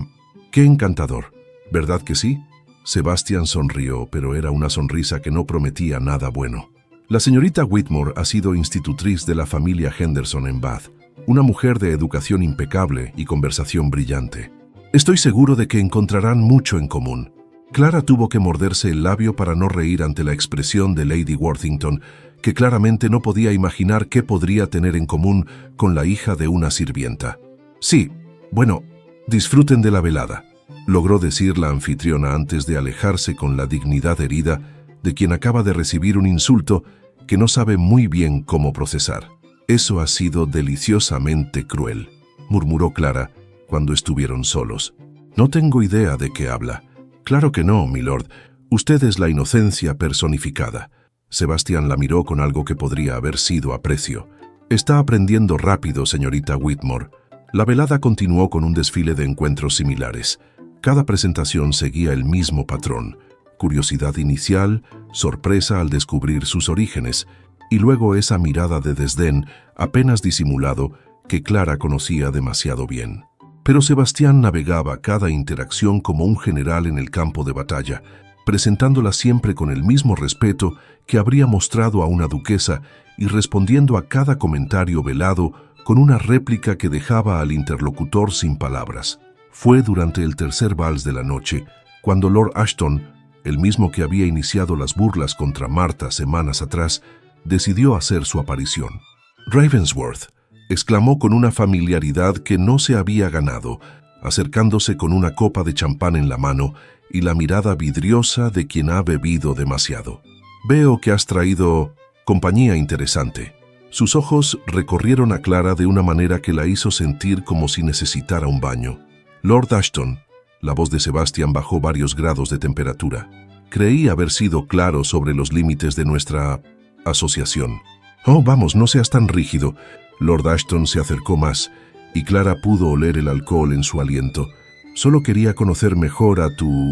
Speaker 1: encantador, ¿verdad que sí?» Sebastian sonrió, pero era una sonrisa que no prometía nada bueno. «La señorita Whitmore ha sido institutriz de la familia Henderson en Bath, una mujer de educación impecable y conversación brillante. Estoy seguro de que encontrarán mucho en común». Clara tuvo que morderse el labio para no reír ante la expresión de Lady Worthington, que claramente no podía imaginar qué podría tener en común con la hija de una sirvienta. «Sí, bueno, disfruten de la velada», logró decir la anfitriona antes de alejarse con la dignidad herida de quien acaba de recibir un insulto que no sabe muy bien cómo procesar. «Eso ha sido deliciosamente cruel», murmuró Clara cuando estuvieron solos. «No tengo idea de qué habla». «Claro que no, milord. Usted es la inocencia personificada». Sebastian la miró con algo que podría haber sido aprecio. «Está aprendiendo rápido, señorita Whitmore». La velada continuó con un desfile de encuentros similares. Cada presentación seguía el mismo patrón: curiosidad inicial, sorpresa al descubrir sus orígenes, y luego esa mirada de desdén, apenas disimulado, que Clara conocía demasiado bien. Pero Sebastián navegaba cada interacción como un general en el campo de batalla, presentándola siempre con el mismo respeto que habría mostrado a una duquesa y respondiendo a cada comentario velado con una réplica que dejaba al interlocutor sin palabras. Fue durante el tercer vals de la noche, cuando Lord Ashton, el mismo que había iniciado las burlas contra Martha semanas atrás, decidió hacer su aparición. «Ravensworth», exclamó con una familiaridad que no se había ganado, acercándose con una copa de champán en la mano y la mirada vidriosa de quien ha bebido demasiado. «Veo que has traído compañía interesante». Sus ojos recorrieron a Clara de una manera que la hizo sentir como si necesitara un baño. «Lord Ashton», la voz de Sebastian bajó varios grados de temperatura. «Creí haber sido claro sobre los límites de nuestra asociación». «Oh, vamos, no seas tan rígido». Lord Ashton se acercó más, y Clara pudo oler el alcohol en su aliento. «Solo quería conocer mejor a tu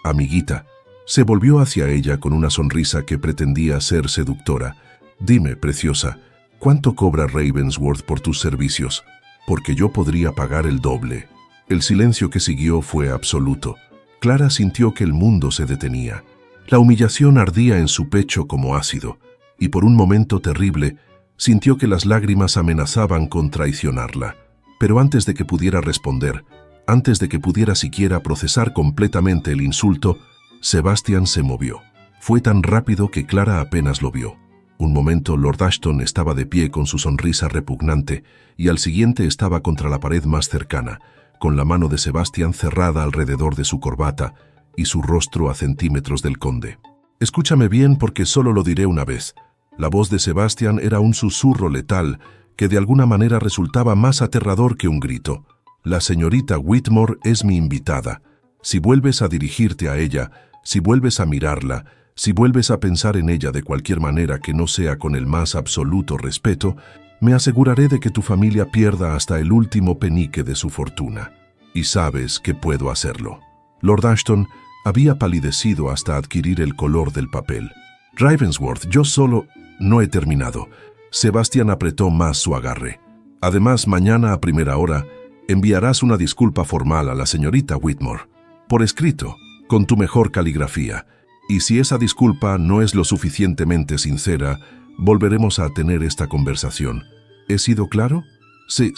Speaker 1: amiguita». Se volvió hacia ella con una sonrisa que pretendía ser seductora. «Dime, preciosa, ¿cuánto cobra Ravensworth por tus servicios? Porque yo podría pagar el doble». El silencio que siguió fue absoluto. Clara sintió que el mundo se detenía. La humillación ardía en su pecho como ácido, y por un momento terrible, sintió que las lágrimas amenazaban con traicionarla. Pero antes de que pudiera responder, antes de que pudiera siquiera procesar completamente el insulto, Sebastian se movió. Fue tan rápido que Clara apenas lo vio. Un momento Lord Ashton estaba de pie con su sonrisa repugnante, y al siguiente estaba contra la pared más cercana, con la mano de Sebastian cerrada alrededor de su corbata y su rostro a centímetros del conde. «Escúchame bien porque solo lo diré una vez». La voz de Sebastian era un susurro letal que de alguna manera resultaba más aterrador que un grito. «La señorita Whitmore es mi invitada. Si vuelves a dirigirte a ella, si vuelves a mirarla, si vuelves a pensar en ella de cualquier manera que no sea con el más absoluto respeto, me aseguraré de que tu familia pierda hasta el último penique de su fortuna. Y sabes que puedo hacerlo». Lord Ashton había palidecido hasta adquirir el color del papel. «Ravensworth, yo solo no he terminado». Sebastian apretó más su agarre. «Además, mañana a primera hora, Enviarás una disculpa formal a la señorita Whitmore, por escrito, con tu mejor caligrafía, y si esa disculpa no es lo suficientemente sincera, volveremos a tener esta conversación. ¿He sido claro? Sí,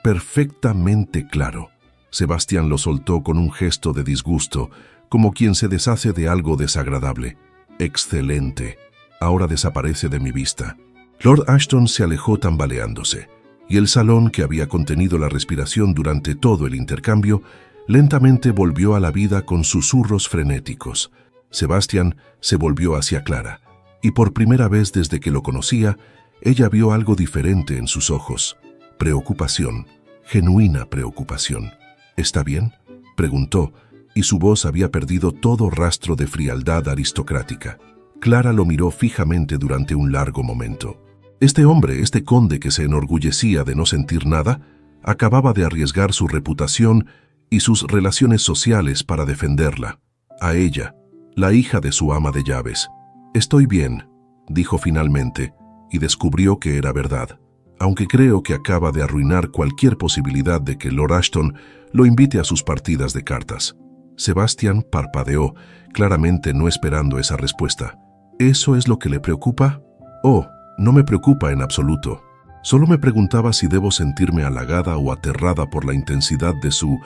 Speaker 1: perfectamente claro. Sebastián lo soltó con un gesto de disgusto, como quien se deshace de algo desagradable. Excelente. Ahora desaparece de mi vista. Lord Ashton se alejó tambaleándose, y el salón, que había contenido la respiración durante todo el intercambio, lentamente volvió a la vida con susurros frenéticos. Sebastián se volvió hacia Clara, y por primera vez desde que lo conocía, ella vio algo diferente en sus ojos. Preocupación, genuina preocupación. ¿Está bien?, preguntó, y su voz había perdido todo rastro de frialdad aristocrática. Clara lo miró fijamente durante un largo momento. Este hombre, este conde que se enorgullecía de no sentir nada, acababa de arriesgar su reputación y sus relaciones sociales para defenderla. A ella, la hija de su ama de llaves. «Estoy bien», dijo finalmente, y descubrió que era verdad, aunque creo que acaba de arruinar cualquier posibilidad de que Lord Ashton lo invite a sus partidas de cartas. Sebastián parpadeó, claramente no esperando esa respuesta. ¿Eso es lo que le preocupa? Oh, no me preocupa en absoluto. Solo me preguntaba si debo sentirme halagada o aterrada por la intensidad de su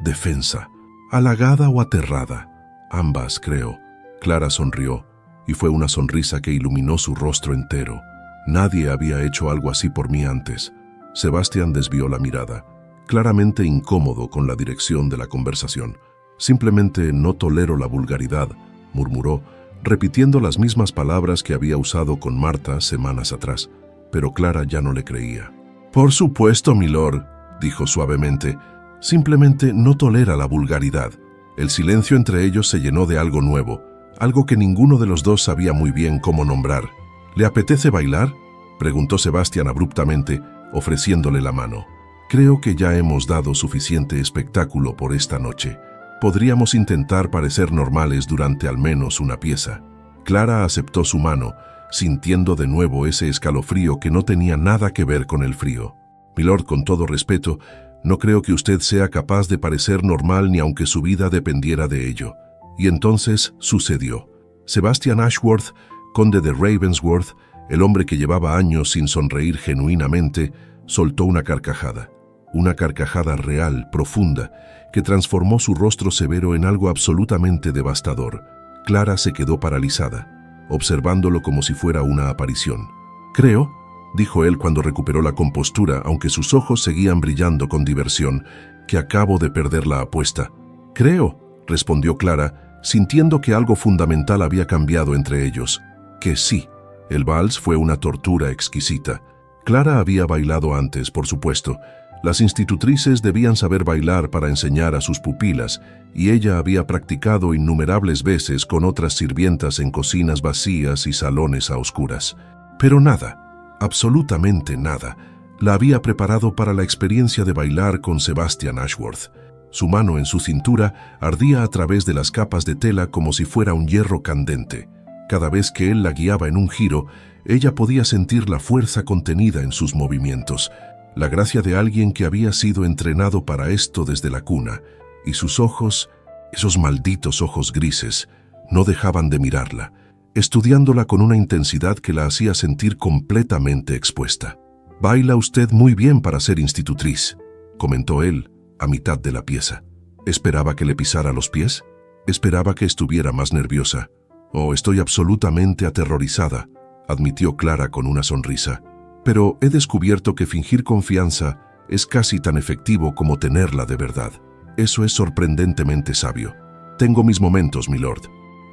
Speaker 1: defensa. ¿Halagada o aterrada? Ambas, creo. Clara sonrió, y fue una sonrisa que iluminó su rostro entero. Nadie había hecho algo así por mí antes. Sebastián desvió la mirada, claramente incómodo con la dirección de la conversación. «Simplemente no tolero la vulgaridad», murmuró, repitiendo las mismas palabras que había usado con Marta semanas atrás. Pero Clara ya no le creía. «Por supuesto, milord», dijo suavemente, «simplemente no tolera la vulgaridad». El silencio entre ellos se llenó de algo nuevo, algo que ninguno de los dos sabía muy bien cómo nombrar. «¿Le apetece bailar?», preguntó Sebastián abruptamente, ofreciéndole la mano. «Creo que ya hemos dado suficiente espectáculo por esta noche. Podríamos intentar parecer normales durante al menos una pieza». Clara aceptó su mano, sintiendo de nuevo ese escalofrío que no tenía nada que ver con el frío. «Milord, con todo respeto, no creo que usted sea capaz de parecer normal ni aunque su vida dependiera de ello». Y entonces sucedió. Sebastian Ashworth, conde de Ravensworth, el hombre que llevaba años sin sonreír genuinamente, soltó una carcajada real, profunda, que transformó su rostro severo en algo absolutamente devastador. Clara se quedó paralizada, observándolo como si fuera una aparición. «Creo», dijo él cuando recuperó la compostura, aunque sus ojos seguían brillando con diversión, «que acabo de perder la apuesta». «Creo», respondió Clara, sintiendo que algo fundamental había cambiado entre ellos. «Que sí». El vals fue una tortura exquisita. Clara había bailado antes, por supuesto. Las institutrices debían saber bailar para enseñar a sus pupilas, y ella había practicado innumerables veces con otras sirvientas en cocinas vacías y salones a oscuras. Pero nada, absolutamente nada, la había preparado para la experiencia de bailar con Sebastian Ashworth. Su mano en su cintura ardía a través de las capas de tela como si fuera un hierro candente. Cada vez que él la guiaba en un giro, ella podía sentir la fuerza contenida en sus movimientos, la gracia de alguien que había sido entrenado para esto desde la cuna, y sus ojos, esos malditos ojos grises, no dejaban de mirarla, estudiándola con una intensidad que la hacía sentir completamente expuesta. «Baila usted muy bien para ser institutriz», comentó él, a mitad de la pieza. ¿Esperaba que le pisara los pies? ¿Esperaba que estuviera más nerviosa? «Oh, estoy absolutamente aterrorizada», admitió Clara con una sonrisa. «Pero he descubierto que fingir confianza es casi tan efectivo como tenerla de verdad. Eso es sorprendentemente sabio. Tengo mis momentos, milord».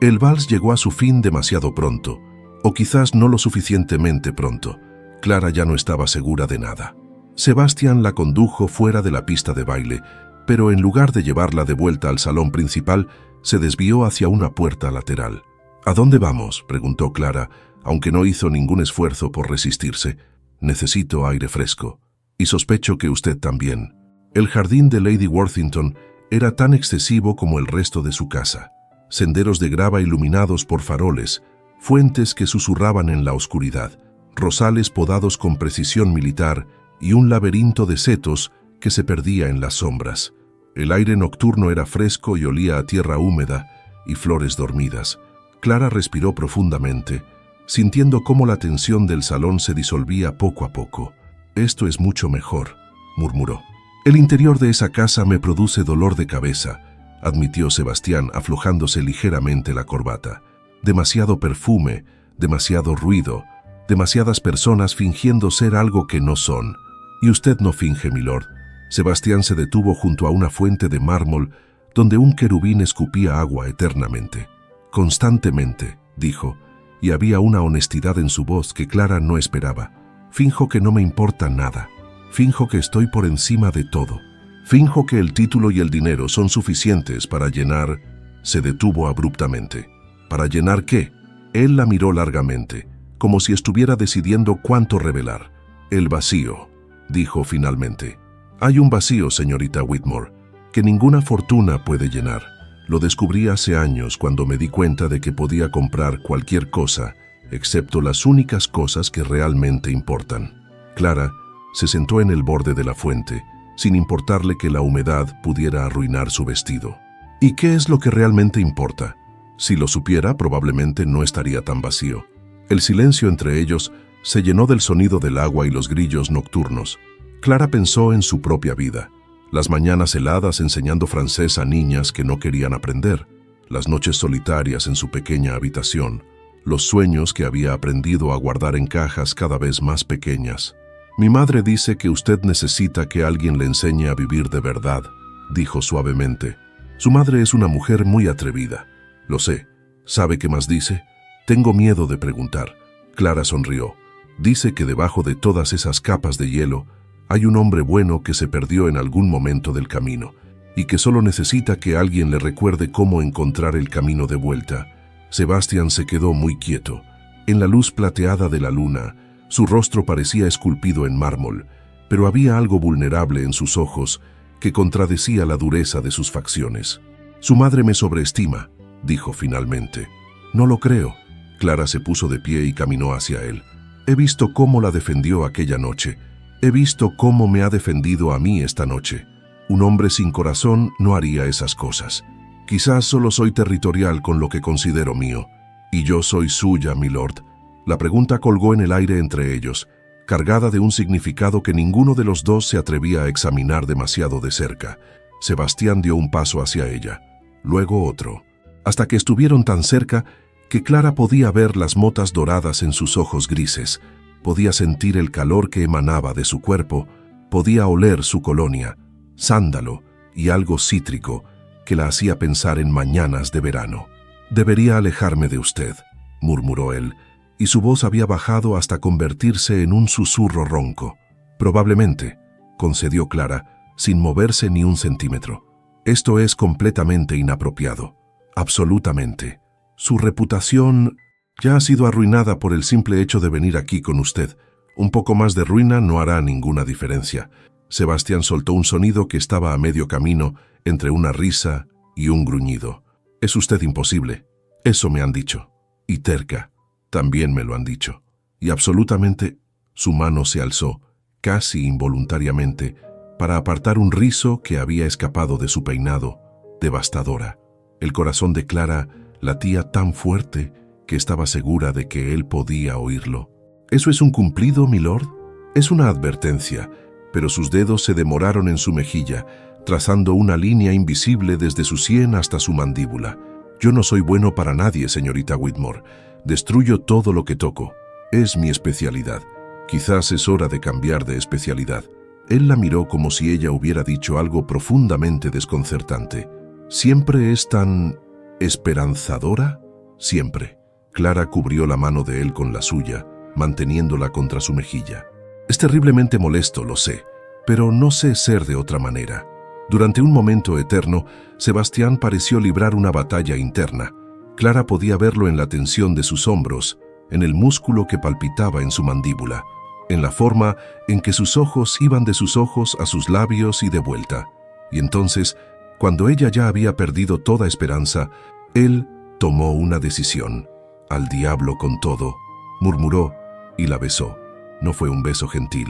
Speaker 1: El vals llegó a su fin demasiado pronto, o quizás no lo suficientemente pronto. Clara ya no estaba segura de nada. Sebastián la condujo fuera de la pista de baile, pero en lugar de llevarla de vuelta al salón principal, se desvió hacia una puerta lateral. «¿A dónde vamos?», preguntó Clara, aunque no hizo ningún esfuerzo por resistirse. «Necesito aire fresco. Y sospecho que usted también». El jardín de Lady Worthington era tan excesivo como el resto de su casa. Senderos de grava iluminados por faroles, fuentes que susurraban en la oscuridad, rosales podados con precisión militar y un laberinto de setos que se perdía en las sombras. El aire nocturno era fresco y olía a tierra húmeda y flores dormidas. Clara respiró profundamente, sintiendo cómo la tensión del salón se disolvía poco a poco. «Esto es mucho mejor», murmuró. «El interior de esa casa me produce dolor de cabeza», admitió Sebastián, aflojándose ligeramente la corbata. «Demasiado perfume, demasiado ruido, demasiadas personas fingiendo ser algo que no son. Y usted no finge, milord». Sebastián se detuvo junto a una fuente de mármol donde un querubín escupía agua eternamente. «Constantemente», dijo, y había una honestidad en su voz que Clara no esperaba. «Finjo que no me importa nada. Finjo que estoy por encima de todo. Finjo que el título y el dinero son suficientes para llenar...» Se detuvo abruptamente. «¿Para llenar qué?». Él la miró largamente, como si estuviera decidiendo cuánto revelar. «El vacío», dijo finalmente. «Hay un vacío, señorita Whitmore, que ninguna fortuna puede llenar. Lo descubrí hace años cuando me di cuenta de que podía comprar cualquier cosa, excepto las únicas cosas que realmente importan». Clara se sentó en el borde de la fuente, sin importarle que la humedad pudiera arruinar su vestido. «¿Y qué es lo que realmente importa? Si lo supiera, probablemente no estaría tan vacío». El silencio entre ellos se llenó del sonido del agua y los grillos nocturnos. Clara pensó en su propia vida. Las mañanas heladas enseñando francés a niñas que no querían aprender, las noches solitarias en su pequeña habitación, los sueños que había aprendido a guardar en cajas cada vez más pequeñas. «Mi madre dice que usted necesita que alguien le enseñe a vivir de verdad», dijo suavemente. «Su madre es una mujer muy atrevida». «Lo sé. ¿Sabe qué más dice?». «Tengo miedo de preguntar». Clara sonrió. «Dice que debajo de todas esas capas de hielo hay un hombre bueno que se perdió en algún momento del camino y que solo necesita que alguien le recuerde cómo encontrar el camino de vuelta». Sebastián se quedó muy quieto. En la luz plateada de la luna, su rostro parecía esculpido en mármol, pero había algo vulnerable en sus ojos que contradecía la dureza de sus facciones. «Su madre me sobreestima», dijo finalmente. «No lo creo». Clara se puso de pie y caminó hacia él. «He visto cómo la defendió aquella noche. He visto cómo me ha defendido a mí esta noche. Un hombre sin corazón no haría esas cosas. Quizás solo soy territorial con lo que considero mío. Y yo soy suya, milord». La pregunta colgó en el aire entre ellos, cargada de un significado que ninguno de los dos se atrevía a examinar demasiado de cerca. Sebastián dio un paso hacia ella, luego otro, hasta que estuvieron tan cerca que Clara podía ver las motas doradas en sus ojos grises, podía sentir el calor que emanaba de su cuerpo, podía oler su colonia, sándalo y algo cítrico que la hacía pensar en mañanas de verano. «Debería alejarme de usted», murmuró él, y su voz había bajado hasta convertirse en un susurro ronco. «Probablemente», concedió Clara, sin moverse ni un centímetro. «Esto es completamente inapropiado. Absolutamente. Su reputación ya ha sido arruinada por el simple hecho de venir aquí con usted. Un poco más de ruina no hará ninguna diferencia». Sebastián soltó un sonido que estaba a medio camino entre una risa y un gruñido. «Es usted imposible. Eso me han dicho. Y terca. También me lo han dicho. Y absolutamente...». Su mano se alzó, casi involuntariamente, para apartar un rizo que había escapado de su peinado, devastadora. El corazón de Clara latía tan fuerte que estaba segura de que él podía oírlo. «¿Eso es un cumplido, milord?». «Es una advertencia», pero sus dedos se demoraron en su mejilla, trazando una línea invisible desde su sien hasta su mandíbula. «Yo no soy bueno para nadie, señorita Whitmore. Destruyo todo lo que toco. Es mi especialidad. Quizás es hora de cambiar de especialidad». Él la miró como si ella hubiera dicho algo profundamente desconcertante. «¿Siempre es tan esperanzadora?». «Siempre». Clara cubrió la mano de él con la suya, manteniéndola contra su mejilla. «Es terriblemente molesto, lo sé, pero no sé ser de otra manera». Durante un momento eterno, Sebastián pareció librar una batalla interna. Clara podía verlo en la tensión de sus hombros, en el músculo que palpitaba en su mandíbula, en la forma en que sus ojos iban de sus ojos a sus labios y de vuelta. Y entonces, cuando ella ya había perdido toda esperanza, él tomó una decisión. «Al diablo con todo», murmuró y la besó. No fue un beso gentil.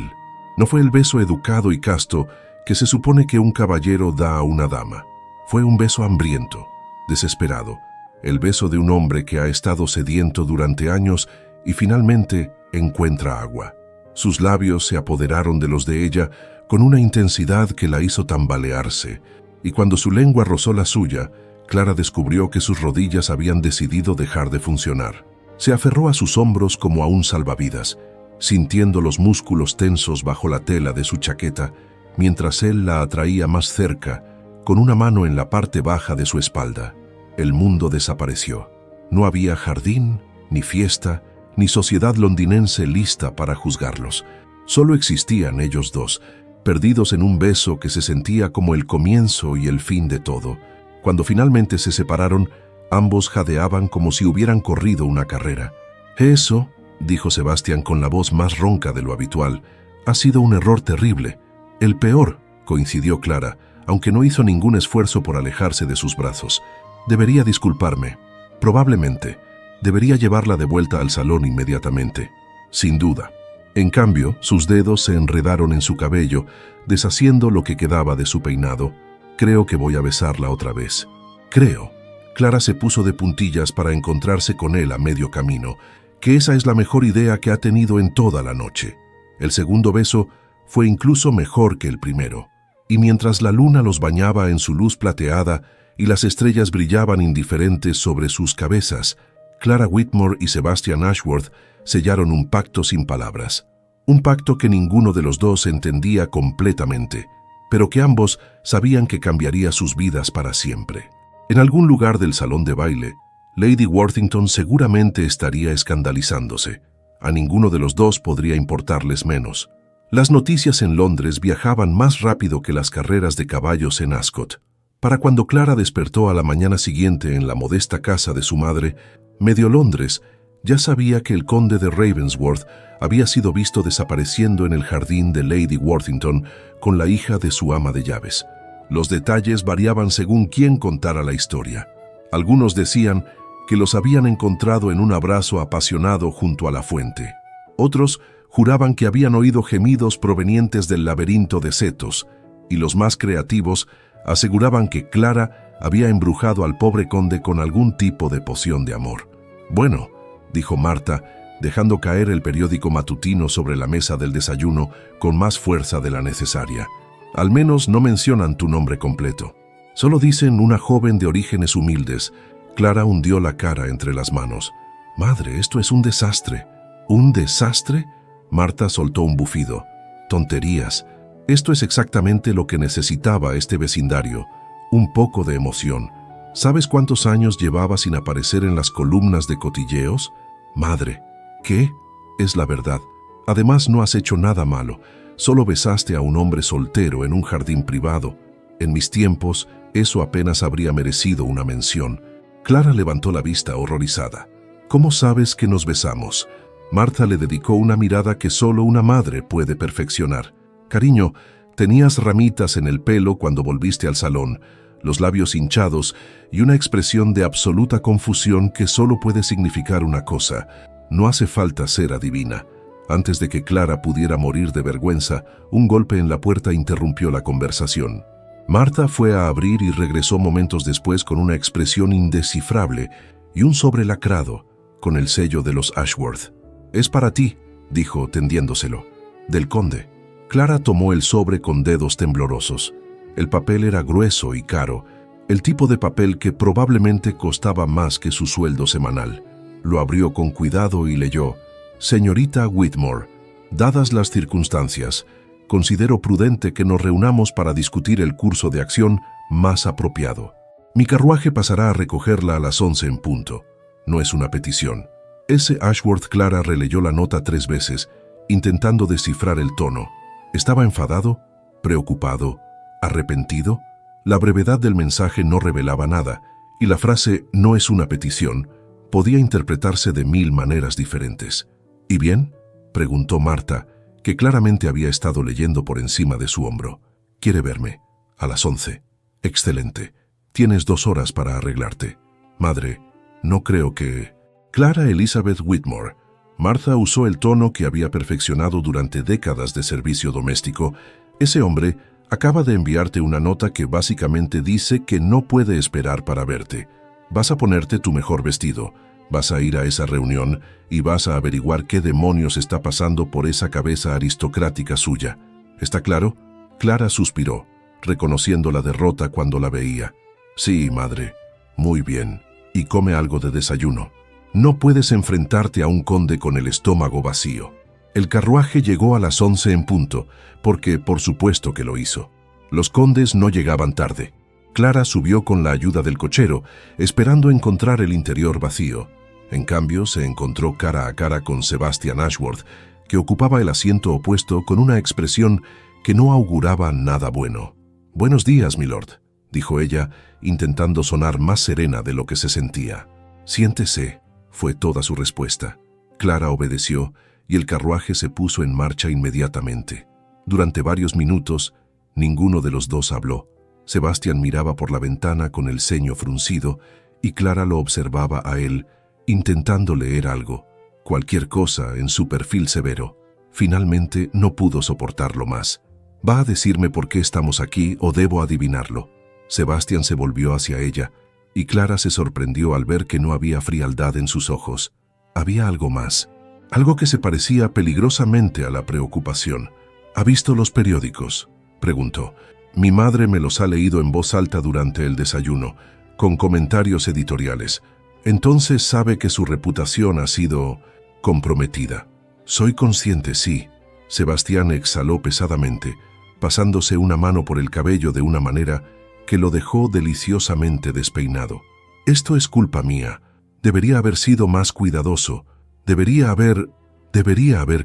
Speaker 1: No fue el beso educado y casto que se supone que un caballero da a una dama. Fue un beso hambriento, desesperado, el beso de un hombre que ha estado sediento durante años y finalmente encuentra agua. Sus labios se apoderaron de los de ella con una intensidad que la hizo tambalearse, y cuando su lengua rozó la suya, Clara descubrió que sus rodillas habían decidido dejar de funcionar. Se aferró a sus hombros como a un salvavidas, sintiendo los músculos tensos bajo la tela de su chaqueta, mientras él la atraía más cerca, con una mano en la parte baja de su espalda. El mundo desapareció. No había jardín, ni fiesta, ni sociedad londinense lista para juzgarlos. Solo existían ellos dos, perdidos en un beso que se sentía como el comienzo y el fin de todo. Cuando finalmente se separaron, ambos jadeaban como si hubieran corrido una carrera. «Eso», dijo Sebastián con la voz más ronca de lo habitual, «ha sido un error terrible. El peor», coincidió Clara, aunque no hizo ningún esfuerzo por alejarse de sus brazos. «Debería disculparme. Probablemente. Debería llevarla de vuelta al salón inmediatamente. Sin duda». En cambio, sus dedos se enredaron en su cabello, deshaciendo lo que quedaba de su peinado. «Creo que voy a besarla otra vez». «Creo». Clara se puso de puntillas para encontrarse con él a medio camino, que esa es la mejor idea que ha tenido en toda la noche. El segundo beso fue incluso mejor que el primero, y mientras la luna los bañaba en su luz plateada y las estrellas brillaban indiferentes sobre sus cabezas, Clara Whitmore y Sebastian Ashworth sellaron un pacto sin palabras. Un pacto que ninguno de los dos entendía completamente, pero que ambos sabían que cambiaría sus vidas para siempre. En algún lugar del salón de baile, Lady Worthington seguramente estaría escandalizándose. A ninguno de los dos podría importarles menos. Las noticias en Londres viajaban más rápido que las carreras de caballos en Ascot. Para cuando Clara despertó a la mañana siguiente en la modesta casa de su madre, medio Londres ya sabía que el conde de Ravensworth había sido visto desapareciendo en el jardín de Lady Worthington con la hija de su ama de llaves. Los detalles variaban según quién contara la historia. Algunos decían que los habían encontrado en un abrazo apasionado junto a la fuente. Otros juraban que habían oído gemidos provenientes del laberinto de setos, y los más creativos aseguraban que Clara había embrujado al pobre conde con algún tipo de poción de amor. «Bueno», dijo Marta, dejando caer el periódico matutino sobre la mesa del desayuno con más fuerza de la necesaria. «Al menos no mencionan tu nombre completo. Solo dicen una joven de orígenes humildes». Clara hundió la cara entre las manos. «Madre, esto es un desastre». «¿Un desastre?» Marta soltó un bufido. «Tonterías. Esto es exactamente lo que necesitaba este vecindario. Un poco de emoción. ¿Sabes cuántos años llevaba sin aparecer en las columnas de cotilleos? Madre». «¿Qué?» «Es la verdad. Además, no has hecho nada malo. Solo besaste a un hombre soltero en un jardín privado. En mis tiempos, eso apenas habría merecido una mención». Clara levantó la vista horrorizada. «¿Cómo sabes que nos besamos?» Marta le dedicó una mirada que solo una madre puede perfeccionar. «Cariño, tenías ramitas en el pelo cuando volviste al salón, los labios hinchados y una expresión de absoluta confusión que solo puede significar una cosa. No hace falta ser adivina». Antes de que Clara pudiera morir de vergüenza, un golpe en la puerta interrumpió la conversación. Marta fue a abrir y regresó momentos después con una expresión indescifrable y un sobre lacrado, con el sello de los Ashworth. «Es para ti», dijo, tendiéndoselo. «Del conde». Clara tomó el sobre con dedos temblorosos. El papel era grueso y caro, el tipo de papel que probablemente costaba más que su sueldo semanal. Lo abrió con cuidado y leyó: «Señorita Whitmore, dadas las circunstancias, considero prudente que nos reunamos para discutir el curso de acción más apropiado. Mi carruaje pasará a recogerla a las 11 en punto. No es una petición». S. Ashworth. Clara releyó la nota 3 veces, intentando descifrar el tono. ¿Estaba enfadado? ¿Preocupado? ¿Arrepentido? La brevedad del mensaje no revelaba nada, y la frase «no es una petición» podía interpretarse de 1000 maneras diferentes. «¿Y bien?», preguntó Marta, que claramente había estado leyendo por encima de su hombro. «Quiere verme. A las 11. Excelente. Tienes 2 horas para arreglarte. Madre, no creo que...». Clara Elizabeth Whitmore. Martha usó el tono que había perfeccionado durante décadas de servicio doméstico. Ese hombre Acaba de enviarte una nota que básicamente dice que no puede esperar para verte. Vas a ponerte tu mejor vestido, vas a ir a esa reunión y vas a averiguar qué demonios está pasando por esa cabeza aristocrática suya. ¿Está claro? Clara suspiró, reconociendo la derrota cuando la veía. Sí, madre. Muy bien. Y come algo de desayuno. No puedes enfrentarte a un conde con el estómago vacío. El carruaje llegó a las 11 en punto, porque por supuesto que lo hizo. Los condes no llegaban tarde. Clara subió con la ayuda del cochero, esperando encontrar el interior vacío. En cambio, se encontró cara a cara con Sebastian Ashworth, que ocupaba el asiento opuesto con una expresión que no auguraba nada bueno. «Buenos días, milord», dijo ella, intentando sonar más serena de lo que se sentía. «Siéntese», fue toda su respuesta. Clara obedeció y el carruaje se puso en marcha inmediatamente. Durante varios minutos, ninguno de los dos habló. Sebastián miraba por la ventana con el ceño fruncido y Clara lo observaba a él, intentando leer algo, cualquier cosa en su perfil severo. Finalmente no pudo soportarlo más. «¿Va a decirme por qué estamos aquí o debo adivinarlo?» Sebastián se volvió hacia ella y Clara se sorprendió al ver que no había frialdad en sus ojos. Había algo más, algo que se parecía peligrosamente a la preocupación. «¿Ha visto los periódicos?», preguntó. «Mi madre me los ha leído en voz alta durante el desayuno, con comentarios editoriales. Entonces sabe que su reputación ha sido comprometida». «Soy consciente, sí». Sebastián exhaló pesadamente, pasándose una mano por el cabello de una manera que lo dejó deliciosamente despeinado. «Esto es culpa mía. Debería haber sido más cuidadoso. Debería haber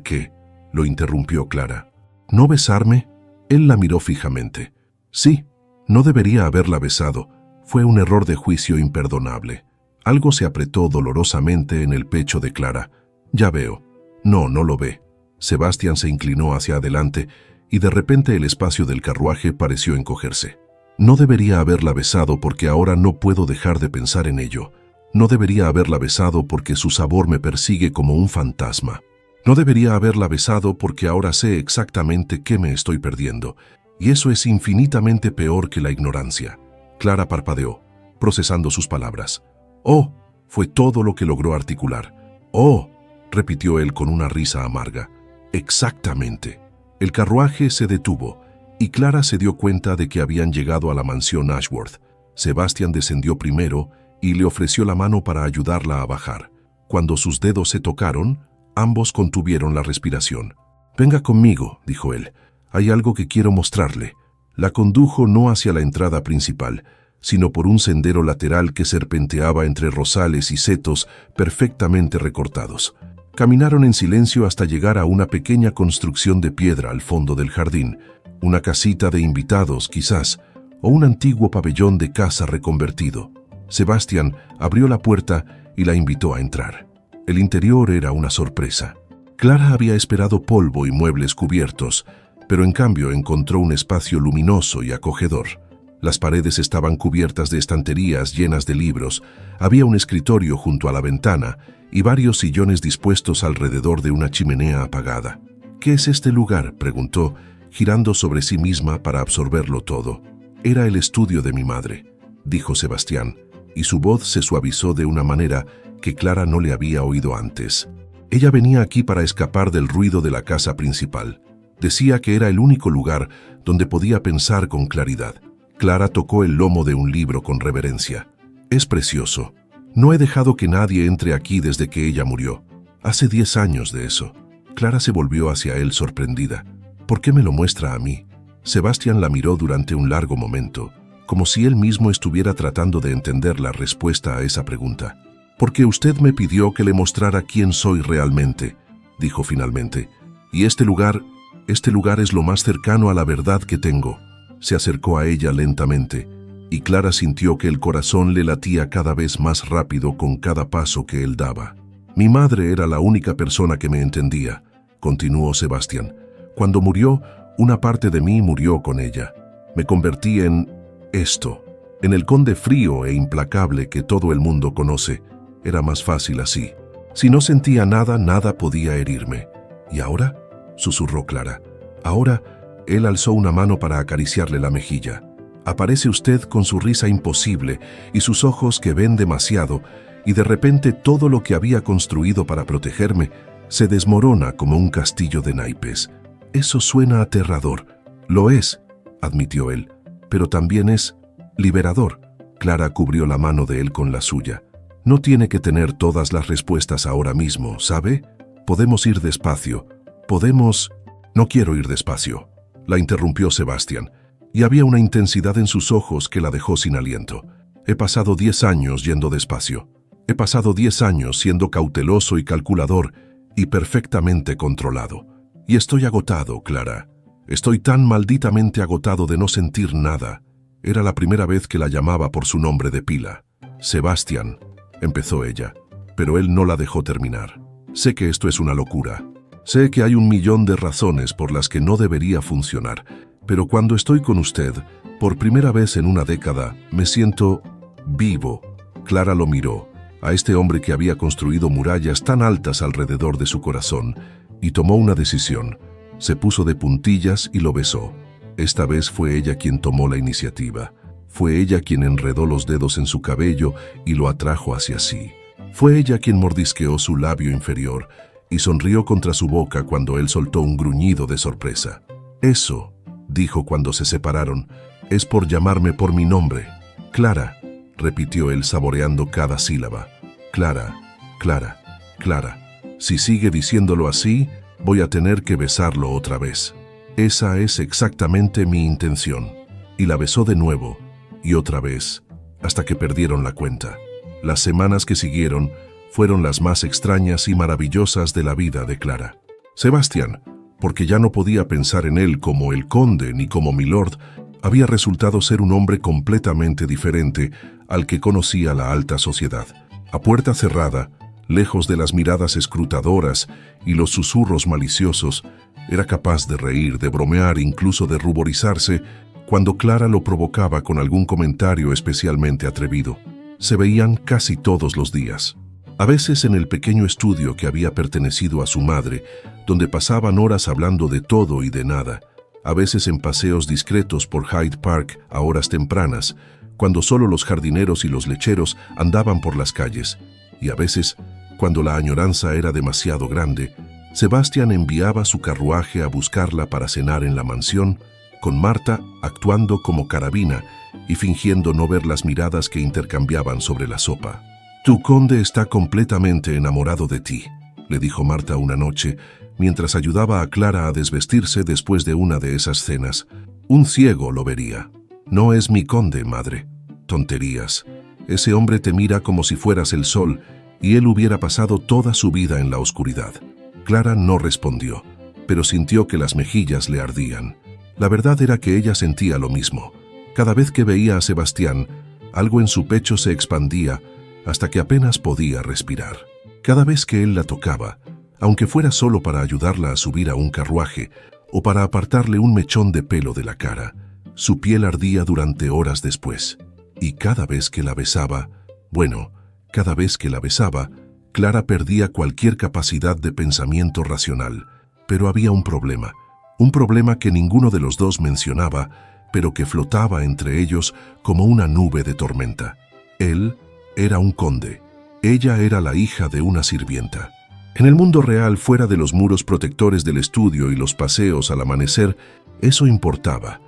Speaker 1: qué», lo interrumpió Clara. «¿No besarme?». Él la miró fijamente. «Sí, no debería haberla besado. Fue un error de juicio imperdonable». Algo se apretó dolorosamente en el pecho de Clara. «Ya veo». «No, no lo ve». Sebastián se inclinó hacia adelante y de repente el espacio del carruaje pareció encogerse. «No debería haberla besado porque ahora no puedo dejar de pensar en ello. No debería haberla besado porque su sabor me persigue como un fantasma. No debería haberla besado porque ahora sé exactamente qué me estoy perdiendo. Y eso es infinitamente peor que la ignorancia». Clara parpadeó, procesando sus palabras. «Oh», fue todo lo que logró articular. «Oh», repitió él con una risa amarga. «Exactamente». El carruaje se detuvo y Clara se dio cuenta de que habían llegado a la mansión Ashworth. Sebastián descendió primero y le ofreció la mano para ayudarla a bajar. Cuando sus dedos se tocaron, ambos contuvieron la respiración. «Venga conmigo», dijo él. «Hay algo que quiero mostrarle». La condujo no hacia la entrada principal, sino por un sendero lateral que serpenteaba entre rosales y setos perfectamente recortados. Caminaron en silencio hasta llegar a una pequeña construcción de piedra al fondo del jardín, una casita de invitados quizás, o un antiguo pabellón de caza reconvertido. Sebastián abrió la puerta y la invitó a entrar. El interior era una sorpresa. Clara había esperado polvo y muebles cubiertos, pero en cambio encontró un espacio luminoso y acogedor. Las paredes estaban cubiertas de estanterías llenas de libros, había un escritorio junto a la ventana y varios sillones dispuestos alrededor de una chimenea apagada. «¿Qué es este lugar?», preguntó, girando sobre sí misma para absorberlo todo. «Era el estudio de mi madre», dijo Sebastián, y su voz se suavizó de una manera que Clara no le había oído antes. Ella venía aquí para escapar del ruido de la casa principal. Decía que era el único lugar donde podía pensar con claridad. Clara tocó el lomo de un libro con reverencia. «Es precioso. No he dejado que nadie entre aquí desde que ella murió. Hace 10 años de eso». Clara se volvió hacia él sorprendida. «¿Por qué me lo muestra a mí?». Sebastián la miró durante un largo momento, como si él mismo estuviera tratando de entender la respuesta a esa pregunta. «Porque usted me pidió que le mostrara quién soy realmente», dijo finalmente. «Y este lugar es lo más cercano a la verdad que tengo». Se acercó a ella lentamente, y Clara sintió que el corazón le latía cada vez más rápido con cada paso que él daba. «Mi madre era la única persona que me entendía», continuó Sebastián. «Cuando murió, una parte de mí murió con ella. Me convertí en esto, en el conde frío e implacable que todo el mundo conoce. Era más fácil así. Si no sentía nada, nada podía herirme». «¿Y ahora?», susurró Clara. «Ahora Él alzó una mano para acariciarle la mejilla. Aparece usted con su risa imposible y sus ojos que ven demasiado, y de repente todo lo que había construido para protegerme se desmorona como un castillo de naipes. Eso suena aterrador. Lo es, admitió él, pero también es liberador. Clara cubrió la mano de él con la suya. No tiene que tener todas las respuestas ahora mismo, ¿sabe? Podemos ir despacio. Podemos... No quiero ir despacio, la interrumpió Sebastián, y había una intensidad en sus ojos que la dejó sin aliento. He pasado 10 años yendo despacio. He pasado 10 años siendo cauteloso y calculador y perfectamente controlado. Y estoy agotado, Clara. Estoy tan malditamente agotado de no sentir nada. Era la primera vez que la llamaba por su nombre de pila. Sebastián, empezó ella, pero él no la dejó terminar. Sé que esto es una locura. Sé que hay 1.000.000 de razones por las que no debería funcionar, pero cuando estoy con usted, por primera vez en una década, me siento vivo. Clara lo miró, a este hombre que había construido murallas tan altas alrededor de su corazón, y tomó una decisión. Se puso de puntillas y lo besó. Esta vez fue ella quien tomó la iniciativa. Fue ella quien enredó los dedos en su cabello y lo atrajo hacia sí. Fue ella quien mordisqueó su labio inferior y sonrió contra su boca cuando él soltó un gruñido de sorpresa. Eso, dijo cuando se separaron, es por llamarme por mi nombre. Clara, repitió él saboreando cada sílaba. Clara, Clara, Clara. Si sigue diciéndolo así, voy a tener que besarlo otra vez. Esa es exactamente mi intención. Y la besó de nuevo, y otra vez, hasta que perdieron la cuenta. Las semanas que siguieron fueron las más extrañas y maravillosas de la vida de Clara. Sebastián, porque ya no podía pensar en él como el conde ni como milord, había resultado ser un hombre completamente diferente al que conocía la alta sociedad. A puerta cerrada, lejos de las miradas escrutadoras y los susurros maliciosos, era capaz de reír, de bromear, incluso de ruborizarse, cuando Clara lo provocaba con algún comentario especialmente atrevido. Se veían casi todos los días. A veces en el pequeño estudio que había pertenecido a su madre, donde pasaban horas hablando de todo y de nada. A veces en paseos discretos por Hyde Park a horas tempranas, cuando solo los jardineros y los lecheros andaban por las calles. Y a veces, cuando la añoranza era demasiado grande, Sebastián enviaba su carruaje a buscarla para cenar en la mansión, con Marta actuando como carabina y fingiendo no ver las miradas que intercambiaban sobre la sopa. «Tu conde está completamente enamorado de ti», le dijo Marta una noche, mientras ayudaba a Clara a desvestirse después de una de esas cenas. «Un ciego lo vería». «No es mi conde, madre». «Tonterías. Ese hombre te mira como si fueras el sol, y él hubiera pasado toda su vida en la oscuridad». Clara no respondió, pero sintió que las mejillas le ardían. La verdad era que ella sentía lo mismo. Cada vez que veía a Sebastián, algo en su pecho se expandía hasta que apenas podía respirar. Cada vez que él la tocaba, aunque fuera solo para ayudarla a subir a un carruaje o para apartarle un mechón de pelo de la cara, su piel ardía durante horas después. Y cada vez que la besaba, cada vez que la besaba, Clara perdía cualquier capacidad de pensamiento racional. Pero había un problema que ninguno de los dos mencionaba, pero que flotaba entre ellos como una nube de tormenta. Él era un conde. Ella era la hija de una sirvienta. En el mundo real, fuera de los muros protectores del estudio y los paseos al amanecer, eso importaba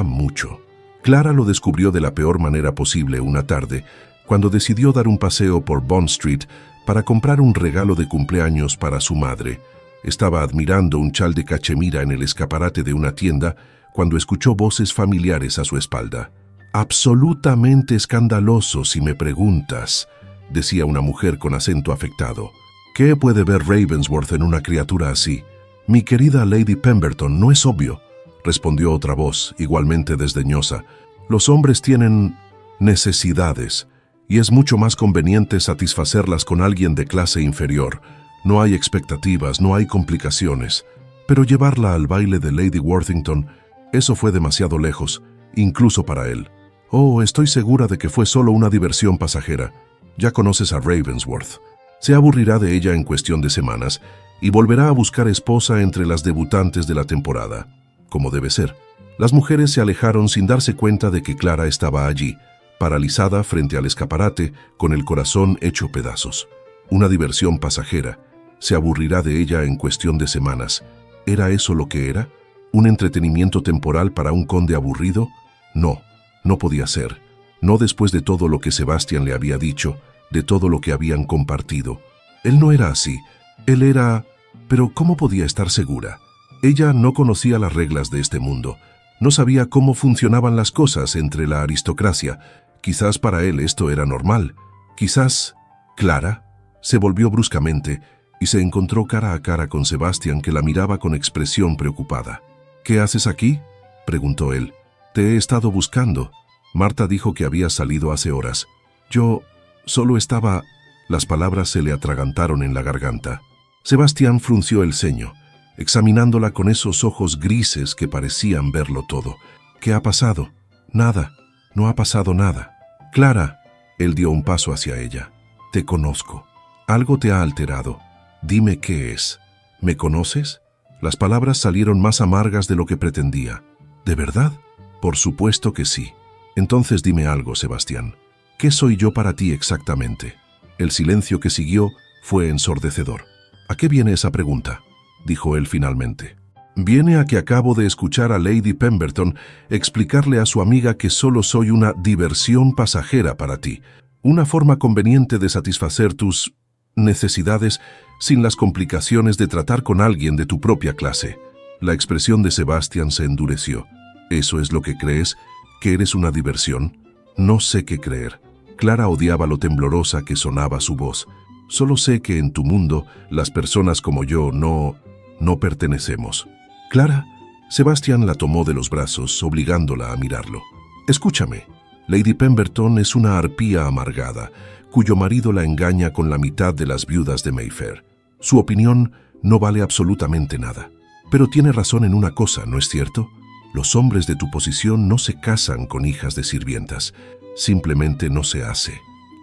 Speaker 1: mucho. Clara lo descubrió de la peor manera posible una tarde, cuando decidió dar un paseo por Bond Street para comprar un regalo de cumpleaños para su madre. Estaba admirando un chal de cachemira en el escaparate de una tienda cuando escuchó voces familiares a su espalda. «Absolutamente escandaloso, si me preguntas», decía una mujer con acento afectado. «¿Qué puede ver Ravensworth en una criatura así?» «Mi querida Lady Pemberton, no es obvio», respondió otra voz, igualmente desdeñosa. «Los hombres tienen necesidades, y es mucho más conveniente satisfacerlas con alguien de clase inferior. No hay expectativas, no hay complicaciones. Pero llevarla al baile de Lady Worthington, eso fue demasiado lejos, incluso para él. Oh, estoy segura de que fue solo una diversión pasajera. Ya conoces a Ravensworth. Se aburrirá de ella en cuestión de semanas y volverá a buscar esposa entre las debutantes de la temporada. como debe ser. Las mujeres se alejaron sin darse cuenta de que Clara estaba allí, paralizada frente al escaparate, con el corazón hecho pedazos. Una diversión pasajera. Se aburrirá de ella en cuestión de semanas. ¿Era eso lo que era? ¿Un entretenimiento temporal para un conde aburrido? No, no podía ser. No después de todo lo que Sebastián le había dicho, de todo lo que habían compartido. Él no era así. Él era... Pero ¿cómo podía estar segura? Ella no conocía las reglas de este mundo. No sabía cómo funcionaban las cosas entre la aristocracia. Quizás para él esto era normal. Quizás... Clara se volvió bruscamente y se encontró cara a cara con Sebastián, que la miraba con expresión preocupada. «¿Qué haces aquí?», preguntó él. «Te he estado buscando. Marta dijo que habías salido hace horas. Yo solo estaba...». Las palabras se le atragantaron en la garganta. Sebastián frunció el ceño, examinándola con esos ojos grises que parecían verlo todo. «¿Qué ha pasado?». «Nada, no ha pasado nada». «Clara», él dio un paso hacia ella. «Te conozco. Algo te ha alterado. Dime qué es». «¿Me conoces?». Las palabras salieron más amargas de lo que pretendía. «¿De verdad?». «Por supuesto que sí». «Entonces dime algo, Sebastián. ¿Qué soy yo para ti exactamente?». El silencio que siguió fue ensordecedor. «¿A qué viene esa pregunta?», dijo él finalmente. «Viene a que acabo de escuchar a Lady Pemberton explicarle a su amiga que solo soy una diversión pasajera para ti, una forma conveniente de satisfacer tus necesidades sin las complicaciones de tratar con alguien de tu propia clase». La expresión de Sebastián se endureció. «¿Eso es lo que crees? ¿Que eres una diversión?». «No sé qué creer». Clara odiaba lo temblorosa que sonaba su voz. «Solo sé que en tu mundo las personas como yo no pertenecemos». «Clara». Sebastián la tomó de los brazos, obligándola a mirarlo. «Escúchame. Lady Pemberton es una arpía amargada, cuyo marido la engaña con la mitad de las viudas de Mayfair. Su opinión no vale absolutamente nada. Pero tiene razón en una cosa, ¿no es cierto? Los hombres de tu posición no se casan con hijas de sirvientas. Simplemente no se hace».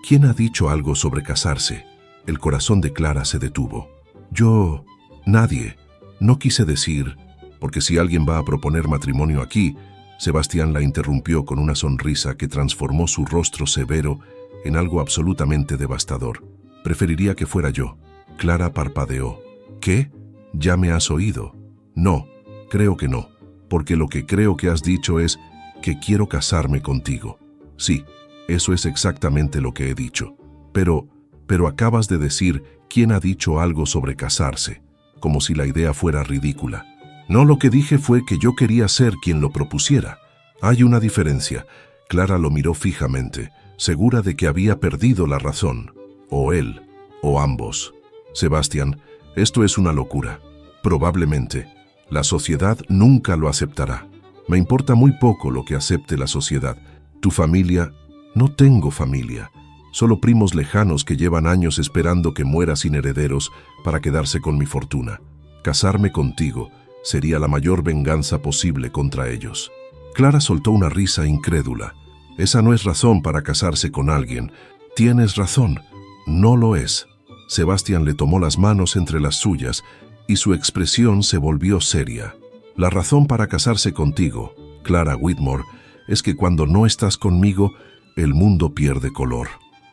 Speaker 1: «¿Quién ha dicho algo sobre casarse?». El corazón de Clara se detuvo. «Yo... nadie. No quise decir... porque si alguien va a proponer matrimonio aquí...». Sebastián la interrumpió con una sonrisa que transformó su rostro severo en algo absolutamente devastador. «Preferiría que fuera yo». Clara parpadeó. «¿Qué? ¿Ya me has oído?». «No, creo que no, porque lo que creo que has dicho es que quiero casarme contigo». «Sí, eso es exactamente lo que he dicho. Pero acabas de decir quién ha dicho algo sobre casarse, como si la idea fuera ridícula». «No, lo que dije fue que yo quería ser quien lo propusiera». «Hay una diferencia». Clara lo miró fijamente, segura de que había perdido la razón. O él, o ambos. «Sebastián, esto es una locura. Probablemente. La sociedad nunca lo aceptará. Me importa muy poco lo que acepte la sociedad. Tu familia...». «No tengo familia. Solo primos lejanos que llevan años esperando que muera sin herederos para quedarse con mi fortuna. Casarme contigo sería la mayor venganza posible contra ellos». Clara soltó una risa incrédula. «Esa no es razón para casarse con alguien». «Tienes razón. No lo es». Sebastián le tomó las manos entre las suyas y su expresión se volvió seria. «La razón para casarse contigo, Clara Whitmore, es que cuando no estás conmigo, el mundo pierde color.